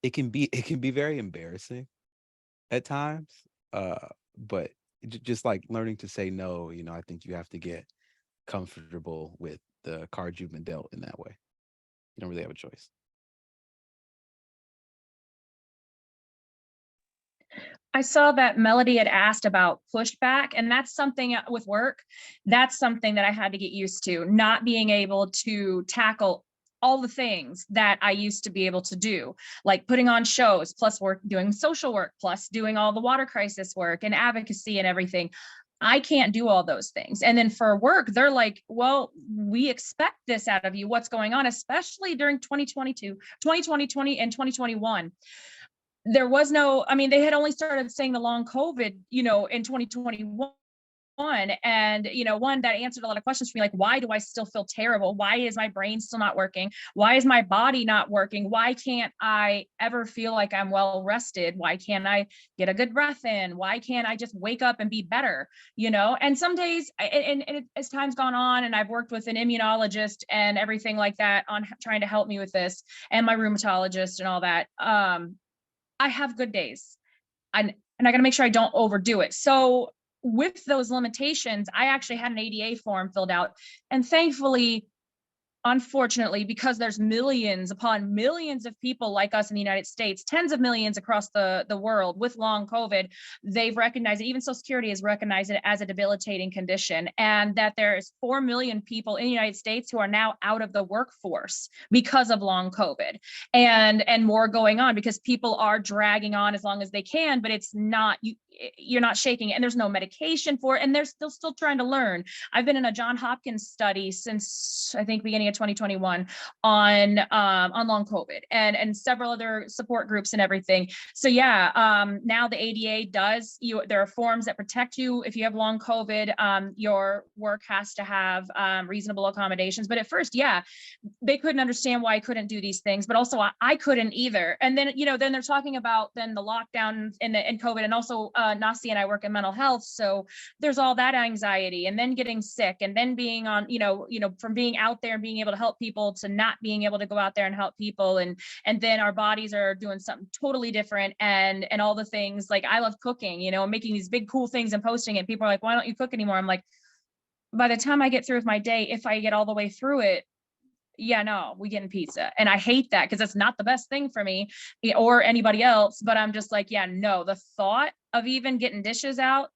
it can be very embarrassing at times. But just like learning to say no, you know, I think you have to get comfortable with the cards you've been dealt in that way. You don't really have a choice. I saw that Melody had asked about pushback, and that's something with work. That's something that I had to get used to, not being able to tackle all the things that I used to be able to do, like putting on shows, plus work, doing social work, plus doing all the water crisis work and advocacy and everything. I can't do all those things. And then for work, they're like, well, we expect this out of you. What's going on, especially during 2020 and 2021. there was no, I mean, they had only started saying the long COVID, in 2021. And one that answered a lot of questions for me, like, why do I still feel terrible? Why is my brain still not working? Why is my body not working? Why can't I ever feel like I'm well rested? Why can't I get a good breath in? Why can't I just wake up and be better? And some days, as time's gone on, and I've worked with an immunologist and everything like that on trying to help me with this, and my rheumatologist and all that, I have good days, and I got to make sure I don't overdo it. So with those limitations, I actually had an ADA form filled out, and thankfully, unfortunately, because there's millions upon millions of people like us in the United States, tens of millions across the world with long COVID, they've recognized it. Even Social Security has recognized it as a debilitating condition, and that there's 4 million people in the United States who are now out of the workforce because of long COVID, and more going on, because people are dragging on as long as they can, but it's not, you're not shaking it, and there's no medication for it, and they're still trying to learn. I've been in a John Hopkins study since, I think, beginning of 2021 on long COVID, and several other support groups and everything. So yeah, now the ADA there are forms that protect you if you have long COVID. Your work has to have reasonable accommodations. But at first, yeah, they couldn't understand why I couldn't do these things, but also I couldn't either. And then, then they're talking about then the lockdown and COVID, and also Nasi and I work in mental health. So there's all that anxiety, and then getting sick, and then being on, from being out there and being able to help people to not being able to go out there and help people. And then our bodies are doing something totally different, and all the things. Like, I love cooking, making these big, cool things and posting it. People are like, why don't you cook anymore? I'm like, by the time I get through with my day, if I get all the way through it, yeah, no, we getting pizza. And I hate that, because it's not the best thing for me or anybody else. But I'm just like, yeah, no, the thought of even getting dishes out,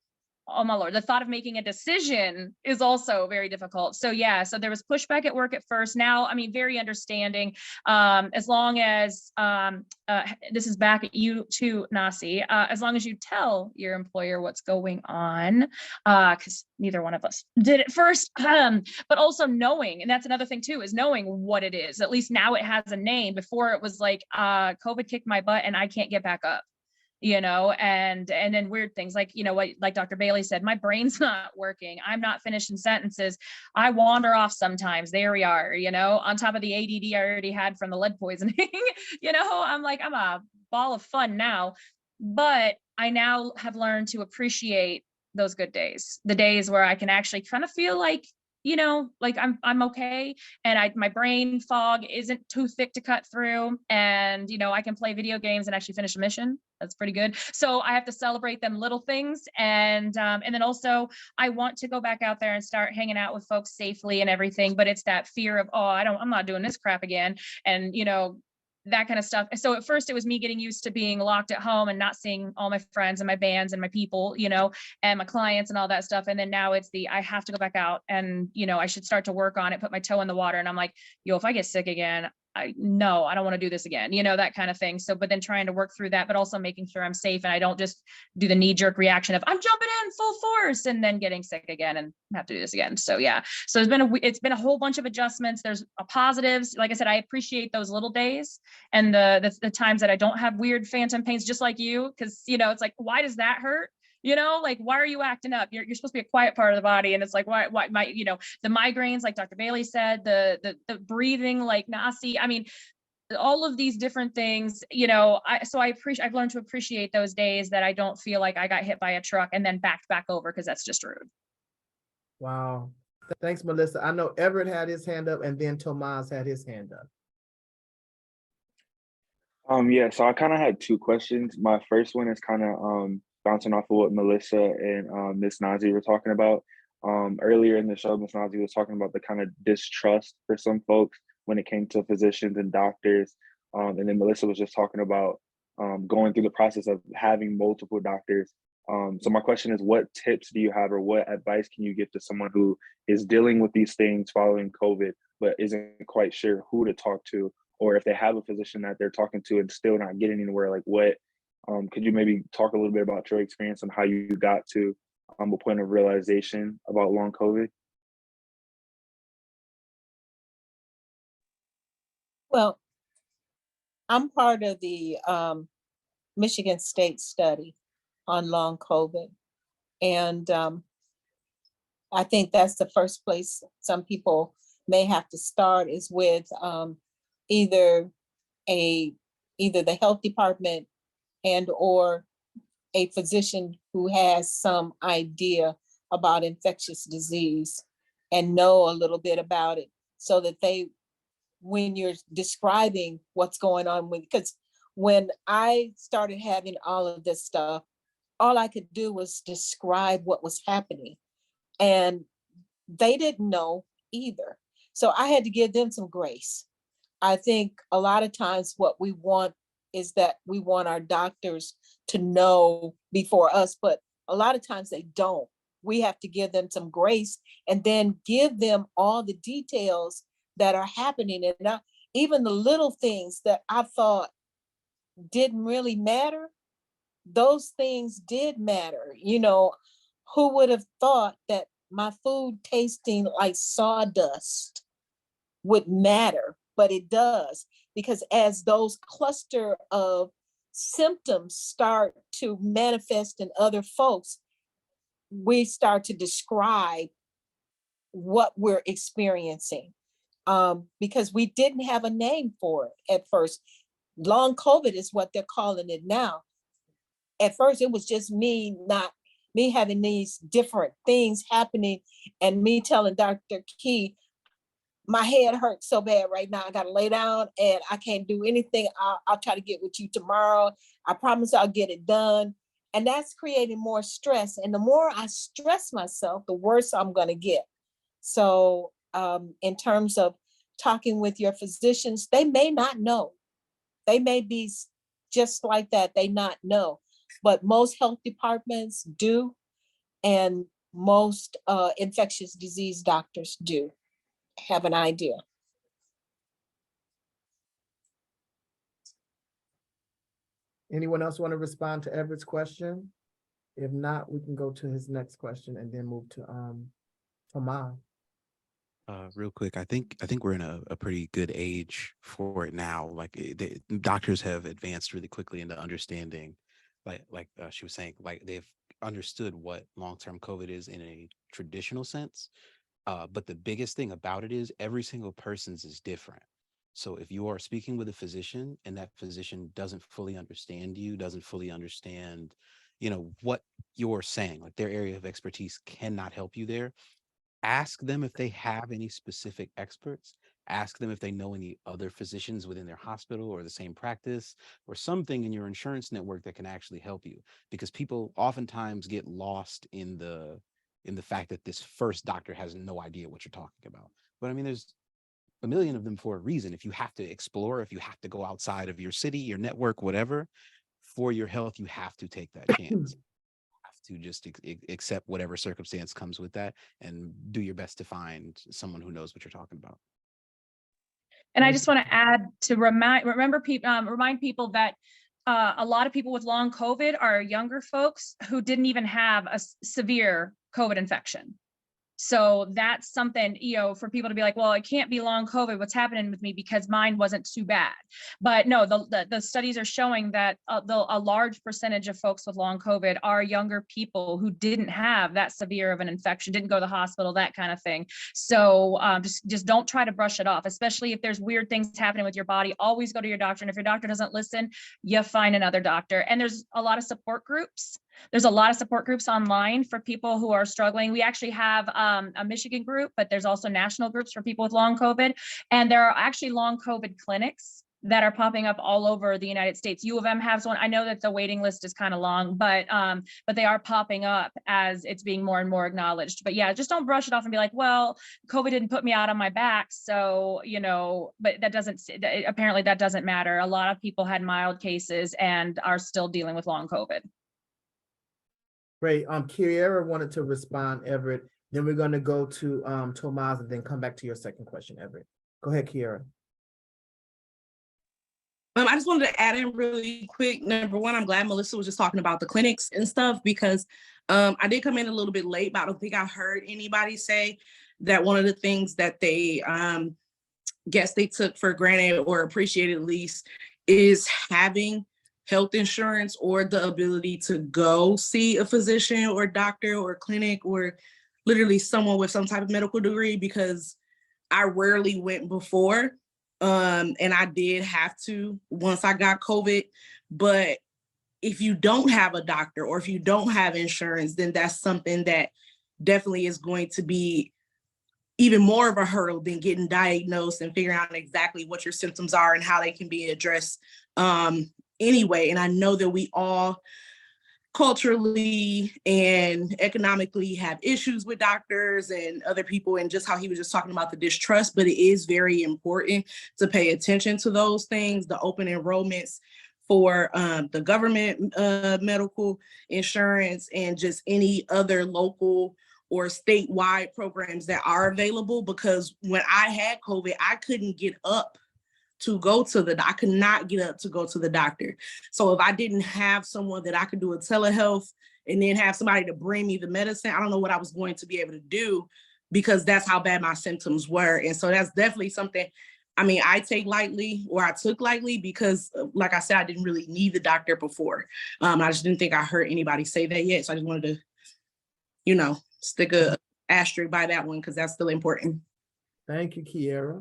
oh my Lord, the thought of making a decision is also very difficult. So yeah, so there was pushback at work at first. Now, I mean, very understanding. As long as, this is back at you too, Nasi, as long as you tell your employer what's going on, because neither one of us did it first, but also knowing, and that's another thing too, is knowing what it is. At least now it has a name. Before it was like, COVID kicked my butt and I can't get back up. And then weird things like, what, like Dr. Bailey said, my brain's not working. I'm not finishing sentences. I wander off sometimes. There we are, on top of the ADD I already had from the lead poisoning. I'm like, I'm a ball of fun now, but I now have learned to appreciate those good days, the days where I can actually kind of feel like, like I'm okay, and my brain fog isn't too thick to cut through, and I can play video games and actually finish a mission. That's pretty good. So I have to celebrate them little things, and then also I want to go back out there and start hanging out with folks safely and everything, but it's that fear of, I'm not doing this crap again, and that kind of stuff. So at first it was me getting used to being locked at home and not seeing all my friends and my bands and my people, and my clients and all that stuff. And then now it's I have to go back out, and, I should start to work on it, put my toe in the water. And I'm like, if I get sick again, I don't want to do this again, that kind of thing. So, but then trying to work through that, but also making sure I'm safe, and I don't just do the knee-jerk reaction of I'm jumping in full force and then getting sick again and have to do this again. So yeah, so it's been a whole bunch of adjustments. There's positives. Like I said, I appreciate those little days and the times that I don't have weird phantom pains, just like you, because it's like, why does that hurt? Like, why are you acting up? You're supposed to be a quiet part of the body. And it's like, why my, the migraines, like Dr. Bailey said, the breathing, like Nasi, I mean, all of these different things, I've learned to appreciate those days that I don't feel like I got hit by a truck and then backed back over, because that's just rude. Wow. Thanks, Melissa. I know Everett had his hand up, and then Tomas had his hand up. Yeah, so I kind of had two questions. My first one is kind of bouncing off of what Melissa and Miss Nazi were talking about. Earlier in the show, Miss Nazi was talking about the kind of distrust for some folks when it came to physicians and doctors. And then Melissa was just talking about going through the process of having multiple doctors. So my question is, what tips do you have, or what advice can you give to someone who is dealing with these things following COVID, but isn't quite sure who to talk to, or if they have a physician that they're talking to and still not getting anywhere? Like, what could you maybe talk a little bit about your experience on how you got to a point of realization about long COVID? Well, I'm part of the Michigan State study on long COVID. And I think that's the first place some people may have to start is with either the health department and or a physician who has some idea about infectious disease and know a little bit about it, so that when you're describing what's going on with, because when I started having all of this stuff, all I could do was describe what was happening, and they didn't know either. So I had to give them some grace. I think a lot of times what we want is that we want our doctors to know before us, but a lot of times they don't. We have to give them some grace and then give them all the details that are happening. And even the little things that I thought didn't really matter, those things did matter. You know, who would have thought that my food tasting like sawdust would matter? But it does, because as those cluster of symptoms start to manifest in other folks, we start to describe what we're experiencing, because we didn't have a name for it at first. Long COVID is what they're calling it now. At first, it was just me having these different things happening, and me telling Dr. Key, my head hurts so bad right now. I gotta lay down and I can't do anything. I'll try to get with you tomorrow. I promise I'll get it done. And that's creating more stress. And the more I stress myself, the worse I'm gonna get. So in terms of talking with your physicians, they may not know. They may be just like that, they not know. But most health departments do, and most infectious disease doctors do have an idea. Anyone else want to respond to Everett's question? If not, we can go to his next question and then move to Tomas. Real quick, I think we're in a pretty good age for it now. Like the doctors have advanced really quickly into understanding, like she was saying, like they've understood what long-term COVID is in a traditional sense. But the biggest thing about it is every single person's is different. So if you are speaking with a physician and that physician doesn't fully understand you, doesn't fully understand, what you're saying, like their area of expertise cannot help you there. Ask them if they have any specific experts. Ask them if they know any other physicians within their hospital or the same practice or something in your insurance network that can actually help you. Because people oftentimes get lost in the fact that this first doctor has no idea what you're talking about. But I mean, there's a million of them for a reason. If you have to explore, if you have to go outside of your city, your network, whatever, for your health, you have to take that chance. To just accept whatever circumstance comes with that and do your best to find someone who knows what you're talking about. And I just want to add to remind people that a lot of people with long COVID are younger folks who didn't even have a severe COVID infection. So that's something, for people to be like, well, it can't be long COVID. What's happening with me because mine wasn't too bad. But no, the studies are showing that a large percentage of folks with long COVID are younger people who didn't have that severe of an infection, didn't go to the hospital, that kind of thing. So just don't try to brush it off, especially if there's weird things happening with your body. Always go to your doctor. And if your doctor doesn't listen, you find another doctor. And there's a lot of support groups. There's a lot of support groups online for people who are struggling. We actually have a Michigan group, but there's also national groups for people with long COVID. And there are actually long COVID clinics that are popping up all over the United States. U of M has one. I know that the waiting list is kind of long, but they are popping up as it's being more and more acknowledged. But yeah, just don't brush it off and be like, well, COVID didn't put me out on my back. So, but apparently that doesn't matter. A lot of people had mild cases and are still dealing with long COVID. Great. Kiera wanted to respond, Everett. Then we're going to go to Tomas and then come back to your second question, Everett. Go ahead, Kiera. I just wanted to add in really quick. Number one, I'm glad Melissa was just talking about the clinics and stuff, because I did come in a little bit late, but I don't think I heard anybody say that one of the things that they guess they took for granted or appreciated at least is having health insurance or the ability to go see a physician or doctor or clinic or literally someone with some type of medical degree, because I rarely went before. And I did have to once I got COVID. But if you don't have a doctor or if you don't have insurance, then that's something that definitely is going to be even more of a hurdle than getting diagnosed and figuring out exactly what your symptoms are and how they can be addressed anyway. And I know that we all culturally and economically have issues with doctors and other people, and just how he was just talking about the distrust, but it is very important to pay attention to those things. The open enrollments for the government medical insurance and just any other local or statewide programs that are available, because when I had COVID, I couldn't get up to go to I could not get up to go to the doctor. So if I didn't have someone that I could do a telehealth and then have somebody to bring me the medicine, I don't know what I was going to be able to do, because that's how bad my symptoms were. And so that's definitely something, I mean, I take lightly, or I took lightly, because like I said, I didn't really need the doctor before. I just didn't think I heard anybody say that yet. So I just wanted to, stick a asterisk by that one, because that's still important. Thank you, Kiera.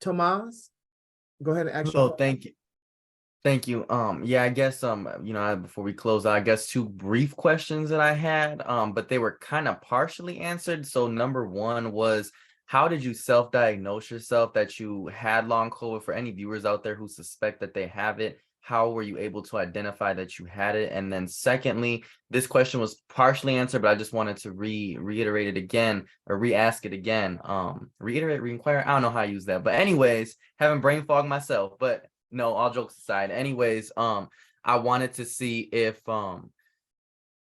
Tomas, go ahead and ask. Oh, thank you. Thank you. Yeah, I guess before we close out, I guess 2 brief questions that I had, but they were kind of partially answered. So number 1 was, how did you self-diagnose yourself that you had long COVID? For any viewers out there who suspect that they have it, how were you able to identify that you had it? And then secondly, this question was partially answered, but I just wanted to reiterate it again, or re-ask it again. Reiterate, re-inquire, I don't know how I use that. But anyways, having brain fog myself, but no, all jokes aside. Anyways, I wanted to see if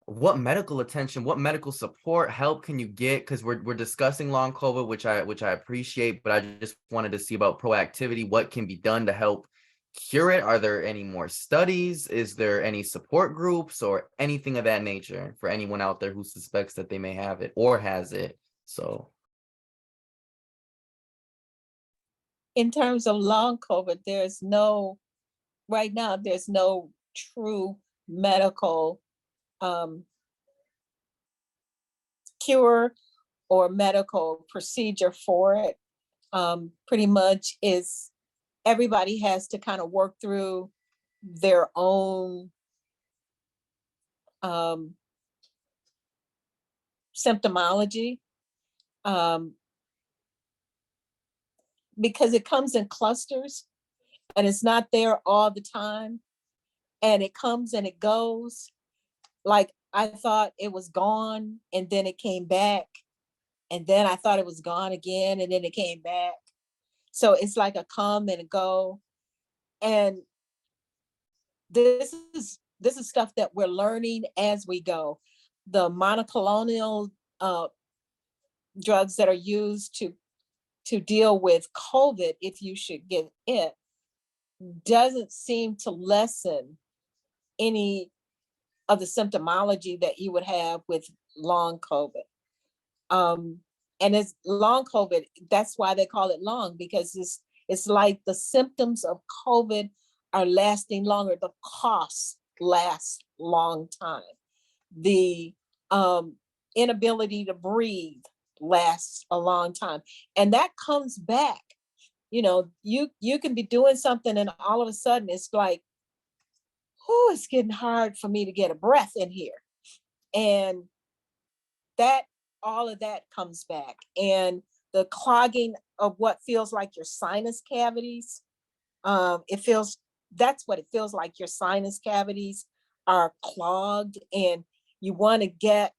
what medical attention, what medical support, help can you get? Because we're discussing long COVID, which I appreciate, but I just wanted to see about proactivity. What can be done to help cure it? Are there any more studies? Is there any support groups or anything of that nature for anyone out there who suspects that they may have it or has it? So in terms of long COVID, right now, there's no true medical cure or medical procedure for it. Pretty much is everybody has to kind of work through their own symptomology, because it comes in clusters and it's not there all the time, and it comes and it goes. Like, I thought it was gone and then it came back, and then I thought it was gone again and then it came back. So it's like a come and a go. And this is stuff that we're learning as we go. The monoclonal drugs that are used to deal with COVID, if you should get it, doesn't seem to lessen any of the symptomology that you would have with long COVID. And it's long COVID, that's why they call it long, because it's like the symptoms of COVID are lasting longer. The costs last long time. The inability to breathe lasts a long time. And that comes back. You can be doing something and all of a sudden it's like, oh, it's getting hard for me to get a breath in here. And all of that comes back. And the clogging of what feels like your sinus cavities, that's what it feels like. Your sinus cavities are clogged and you want to get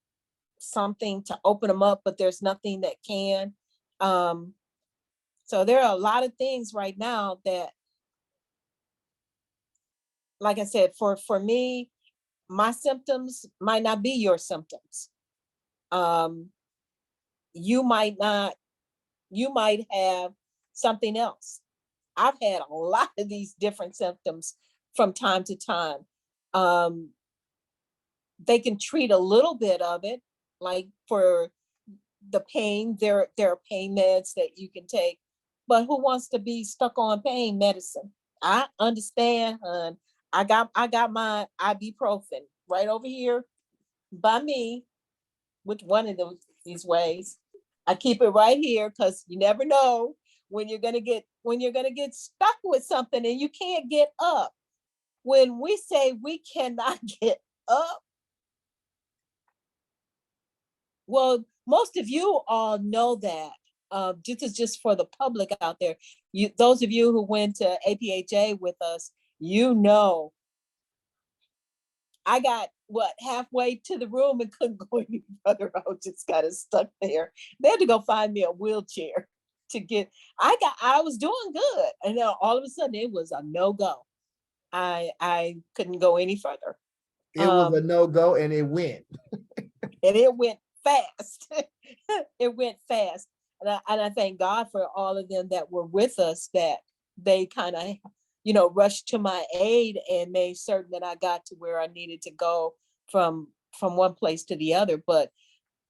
something to open them up, but there's nothing that can. So there are a lot of things right now that, like I said, for me, my symptoms might not be your symptoms. You might have something else. I've had a lot of these different symptoms from time to time. They can treat a little bit of it, like for the pain, there are pain meds that you can take, but who wants to be stuck on pain medicine? I understand, hon. I got my ibuprofen right over here by me, which one of these ways. I keep it right here because you never know when you're gonna get stuck with something and you can't get up. When we say we cannot get up, well, most of you all know that. This is just for the public out there. Those of you who went to APHA with us, you know, I got halfway to the room and couldn't go any further. I was just kind of stuck there. They had to go find me a wheelchair to get. I was doing good, and then all of a sudden it was a no-go. I couldn't go any further. It was a no-go, and it went. And it went fast. It went fast. And I thank God for all of them that were with us, that they kind of, rushed to my aid and made certain that I got to where I needed to go from one place to the other. But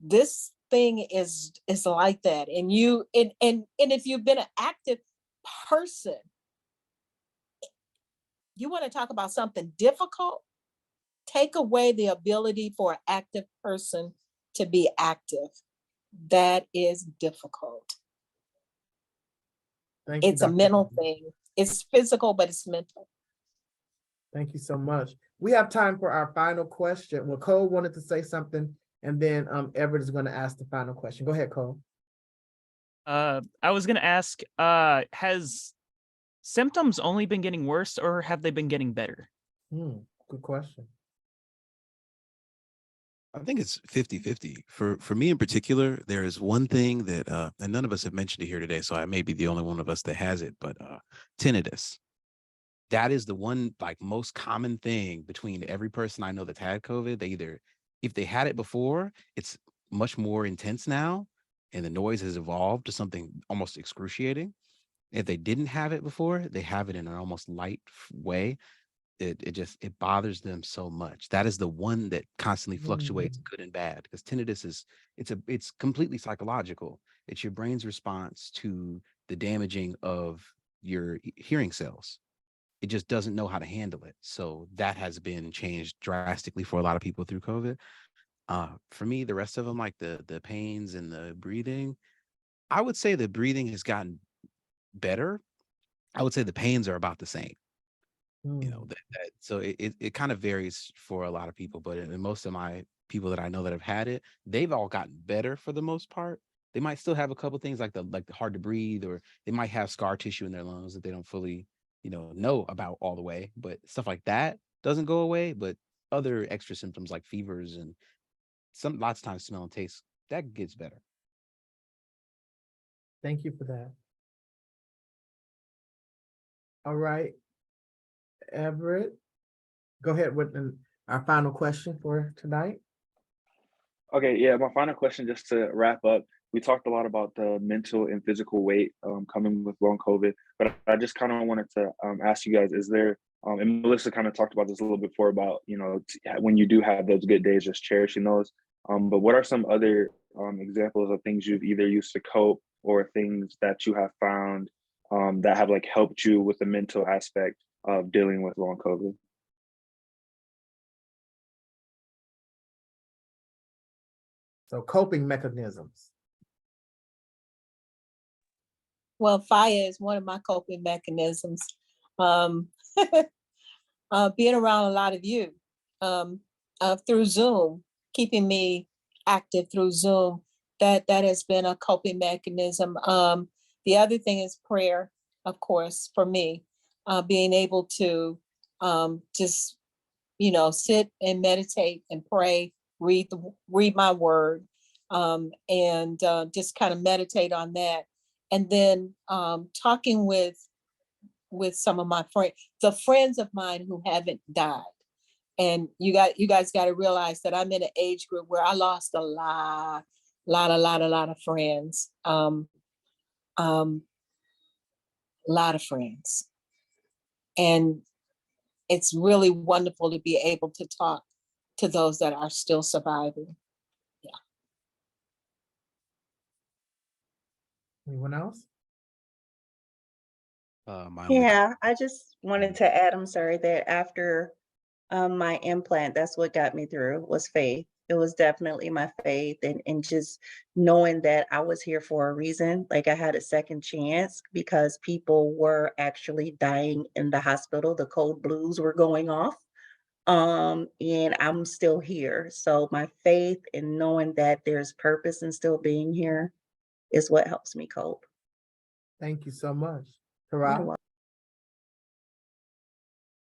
this thing is like that. And if you've been an active person, you want to talk about something difficult, take away the ability for an active person to be active. That is difficult. Thank you, It's a Dr. mental thing. It's physical, but it's mental. Thank you so much. We have time for our final question. Well, Cole wanted to say something, and then Everett is going to ask the final question. Go ahead, Cole. I was going to ask, has symptoms only been getting worse, or have they been getting better? Good question. I think it's 50-50. For me in particular, there is one thing that, and none of us have mentioned it here today, so I may be the only one of us that has it, but tinnitus. That is the one most common thing between every person I know that's had COVID. They either, if they had it before, it's much more intense now, and the noise has evolved to something almost excruciating. If they didn't have it before, they have it in an almost light way. It bothers them so much. That is the one that constantly fluctuates, good and bad, because tinnitus it's completely psychological. It's your brain's response to the damaging of your hearing cells. It just doesn't know how to handle it. So that has been changed drastically for a lot of people through COVID. For me, the rest of them, like the pains and the breathing, I would say the breathing has gotten better. I would say the pains are about the same. So it kind of varies for a lot of people, but in most of my people that I know that have had it, they've all gotten better for the most part. They might still have a couple things like the hard to breathe, or they might have scar tissue in their lungs that they don't fully, know about all the way, but stuff like that doesn't go away. But other extra symptoms like fevers and lots of times smell and taste, that gets better. Thank you for that. All right. Everett, go ahead with our final question for tonight. Okay, yeah, my final question, just to wrap up, we talked a lot about the mental and physical weight coming with long COVID, but I just kind of wanted to ask you guys, is there, and Melissa kind of talked about this a little bit before about, when you do have those good days, just cherishing those, but what are some other examples of things you've either used to cope or things that you have found that have helped you with the mental aspect of dealing with long COVID? So coping mechanisms. Well, fire is one of my coping mechanisms. Being around a lot of you through Zoom, keeping me active through Zoom, that has been a coping mechanism. The other thing is prayer, of course, for me, being able to just, sit and meditate and pray, read my word, and just kind of meditate on that. And then talking with some of my friends, the friends of mine who haven't died. And you guys got to realize that I'm in an age group where I lost a lot of friends. Lot of friends. And it's really wonderful to be able to talk to those that are still surviving. Yeah. Anyone else? My only Yeah, I just wanted to add, I'm sorry, that after my implant, that's what got me through was faith. It was definitely my faith and just knowing that I was here for a reason. Like I had a second chance because people were actually dying in the hospital. The cold blues were going off. And I'm still here. So my faith and knowing that there's purpose in still being here is what helps me cope. Thank you so much. You're Tara?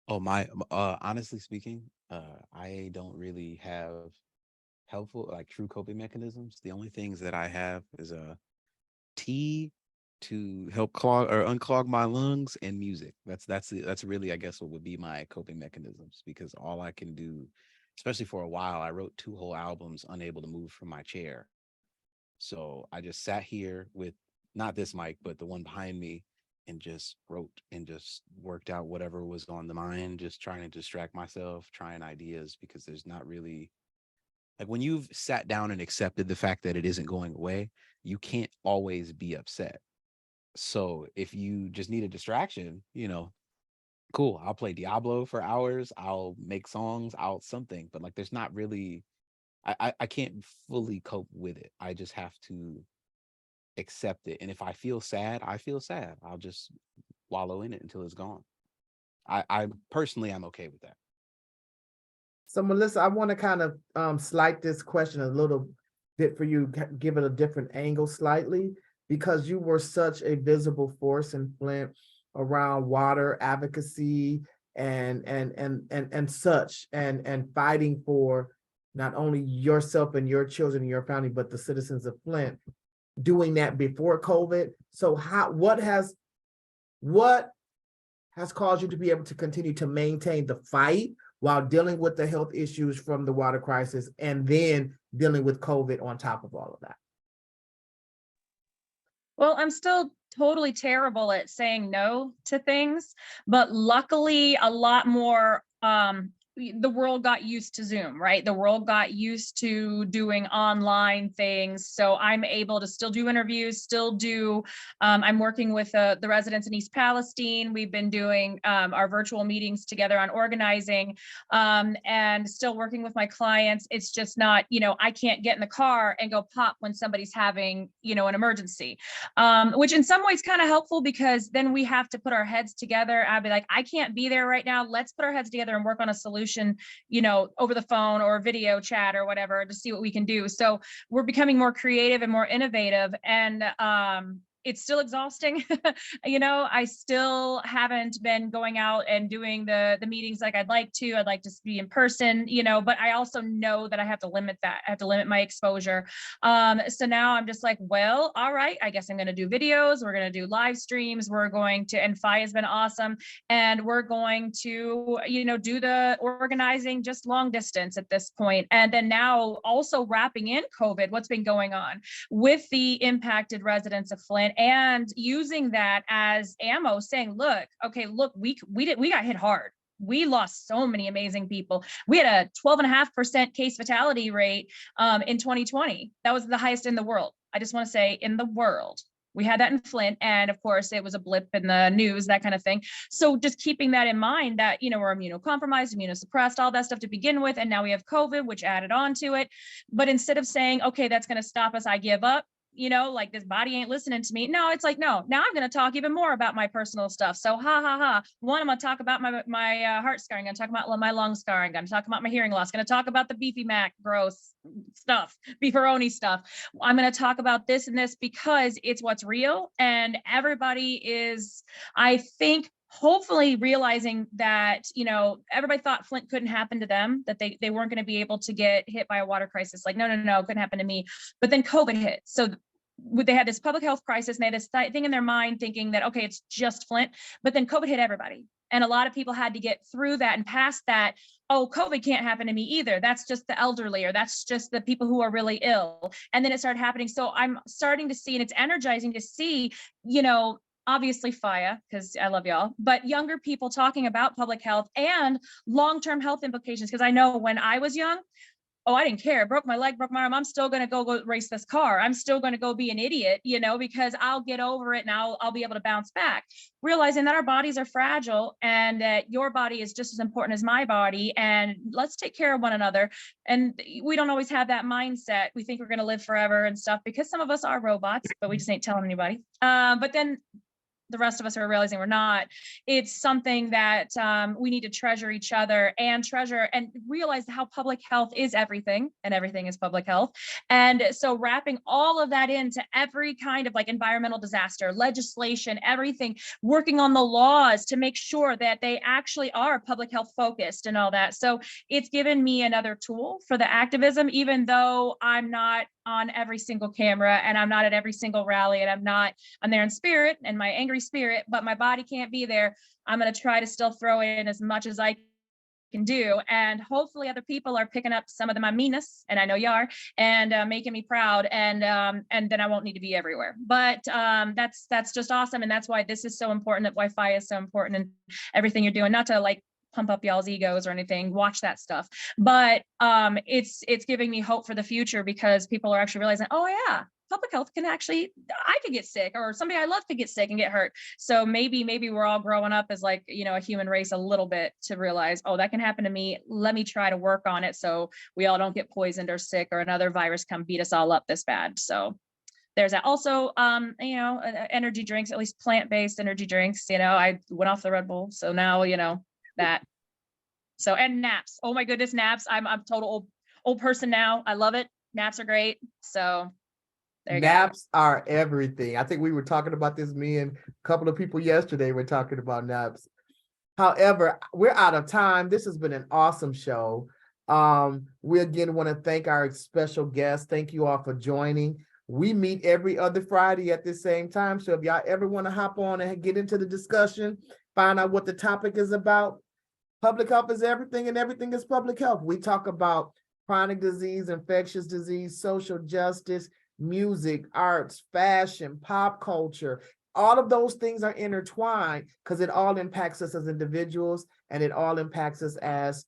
welcome. Oh, honestly speaking, I don't really have helpful, like true coping mechanisms. The only things that I have is a tea to help clog or unclog my lungs and music. That's really, I guess, what would be my coping mechanisms, because all I can do, especially for a while, I wrote 2 whole albums unable to move from my chair. So I just sat here with not this mic, but the one behind me, and just wrote and just worked out whatever was on the mind, just trying to distract myself, trying ideas, because there's not really, like, when you've sat down and accepted the fact that it isn't going away, you can't always be upset. So if you just need a distraction, cool, I'll play Diablo for hours, I'll make songs, I'll something, but like there's not really, I can't fully cope with it. I just have to accept it. And if I feel sad, I feel sad. I'll just wallow in it until it's gone. I personally, I'm okay with that. So Melissa, I want to kind of slight this question a little bit for you, give it a different angle slightly, because you were such a visible force in Flint around water advocacy and such, and fighting for not only yourself and your children and your family, but the citizens of Flint, doing that before COVID. So what has caused you to be able to continue to maintain the fight while dealing with the health issues from the water crisis and then dealing with COVID on top of all of that? Well, I'm still totally terrible at saying no to things, but luckily a lot more the world got used to Zoom, right? The world got used to doing online things. So I'm able to still do interviews, still do, I'm working with the residents in East Palestine. We've been doing our virtual meetings together on organizing, and still working with my clients. It's just not, I can't get in the car and go pop when somebody's having, an emergency, which in some ways kind of helpful, because then we have to put our heads together. I'd be like, I can't be there right now. Let's put our heads together and work on a solution, over the phone or video chat or whatever, to see what we can do. So we're becoming more creative and more innovative, and it's still exhausting. I still haven't been going out and doing the meetings like I'd like to. I'd like to be in person, but I also know that I have to limit that. I have to limit my exposure. So now I'm just like, well, all right, I guess I'm going to do videos. We're going to do live streams. We're going to, and FI has been awesome. And we're going to, do the organizing just long distance at this point. And then now also wrapping in COVID, what's been going on with the impacted residents of Flint, and using that as ammo, saying, look, we got hit hard. We lost so many amazing people. We had a 12.5% case fatality rate in 2020. That was the highest in the world. I just want to say, in the world. We had that in Flint, and of course it was a blip in the news, that kind of thing. So just keeping that in mind, that, we're immunocompromised, immunosuppressed, all that stuff to begin with. And now we have COVID, which added on to it. But instead of saying, okay, that's going to stop us, I give up, like this body ain't listening to me. No, it's like, no, now I'm going to talk even more about my personal stuff. So one, I'm going to talk about my heart scarring. I'm going to talk about my lung scarring. I'm going to talk about my hearing loss. I'm going to talk about the beefy mac gross stuff, beefaroni stuff. I'm going to talk about this and this because it's what's real. And everybody is, I think, hopefully realizing that, everybody thought Flint couldn't happen to them, that they weren't going to be able to get hit by a water crisis. Like, no, it couldn't happen to me. But then COVID hit. So they had this public health crisis, and they had this thing in their mind thinking that, okay, it's just Flint, but then COVID hit everybody. And a lot of people had to get through that and past that. Oh, COVID can't happen to me either. That's just the elderly, or that's just the people who are really ill. And then it started happening. So I'm starting to see, and it's energizing to see, obviously FIA, because I love y'all, but younger people talking about public health and long-term health implications. Because I know when I was young, oh, I didn't care. Broke my leg, broke my arm. I'm still going to go race this car. I'm still going to go be an idiot, you know, because I'll get over it and I'll be able to bounce back. Realizing that our bodies are fragile and that your body is just as important as my body. And let's take care of one another. And we don't always have that mindset. We think we're going to live forever and stuff because some of us are robots, but we just ain't telling anybody. But then the rest of us are realizing we're not. It's something that we need to treasure each other and treasure and realize how public health is everything and everything is public health. And so wrapping all of that into every kind of like environmental disaster, legislation, everything, working on the laws to make sure that they actually are public health focused and all that. So it's given me another tool for the activism, even though I'm not on every single camera and I'm not at every single rally and I'm there in spirit and my angry spirit, but my body can't be there. I'm going to try to still throw in as much as I can do. And hopefully other people are picking up some of my meanness, and I know you are, and making me proud. And then I won't need to be everywhere. But that's just awesome. And that's why this is so important, that Wi-Fi is so important and everything you're doing, not to like pump up y'all's egos or anything, watch that stuff. But it's giving me hope for the future because people are actually realizing, oh yeah, public health can actually, I could get sick or somebody I love could get sick and get hurt. So maybe we're all growing up as like, you know, a human race a little bit to realize, oh, that can happen to me. Let me try to work on it so we all don't get poisoned or sick or another virus come beat us all up this bad. So there's that. Also, you know, energy drinks, at least plant-based energy drinks, you know, I went off the Red Bull. So now, you know, that. So, and naps. Oh my goodness, naps. I'm total old person now. I love it. Naps are great. So there you Naps are everything. I think we were talking about this, me and a couple of people yesterday were talking about naps. However, we're out of time. This has been an awesome show. We again want to thank our special guests. Thank you all for joining. We meet every other Friday at the same time. So if y'all ever want to hop on and get into the discussion, find out what the topic is about. Public health is everything and everything is public health. We talk about chronic disease, infectious disease, social justice, music, arts, fashion, pop culture. All of those things are intertwined because it all impacts us as individuals and it all impacts us as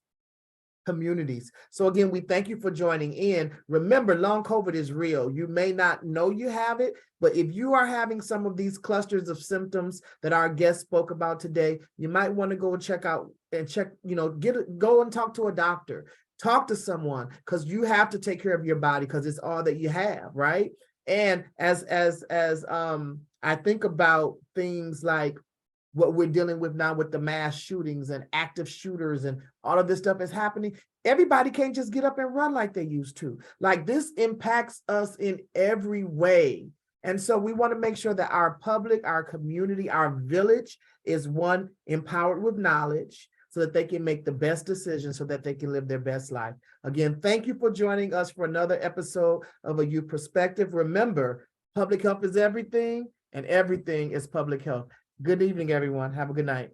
communities. So again, we thank you for joining in. Remember, long COVID is real. You may not know you have it, but if you are having some of these clusters of symptoms that our guest spoke about today, you might want to go check out and check, you know, go and talk to a doctor, talk to someone, because you have to take care of your body because it's all that you have, right? And as I think about things like what we're dealing with now with the mass shootings and active shooters and all of this stuff is happening, everybody can't just get up and run like they used to. Like, this impacts us in every way. And so we want to make sure that our public, our community, our village is one empowered with knowledge so that they can make the best decisions so that they can live their best life. Again, thank you for joining us for another episode of A Youth Perspective. Remember, public health is everything and everything is public health. Good evening, everyone. Have a good night.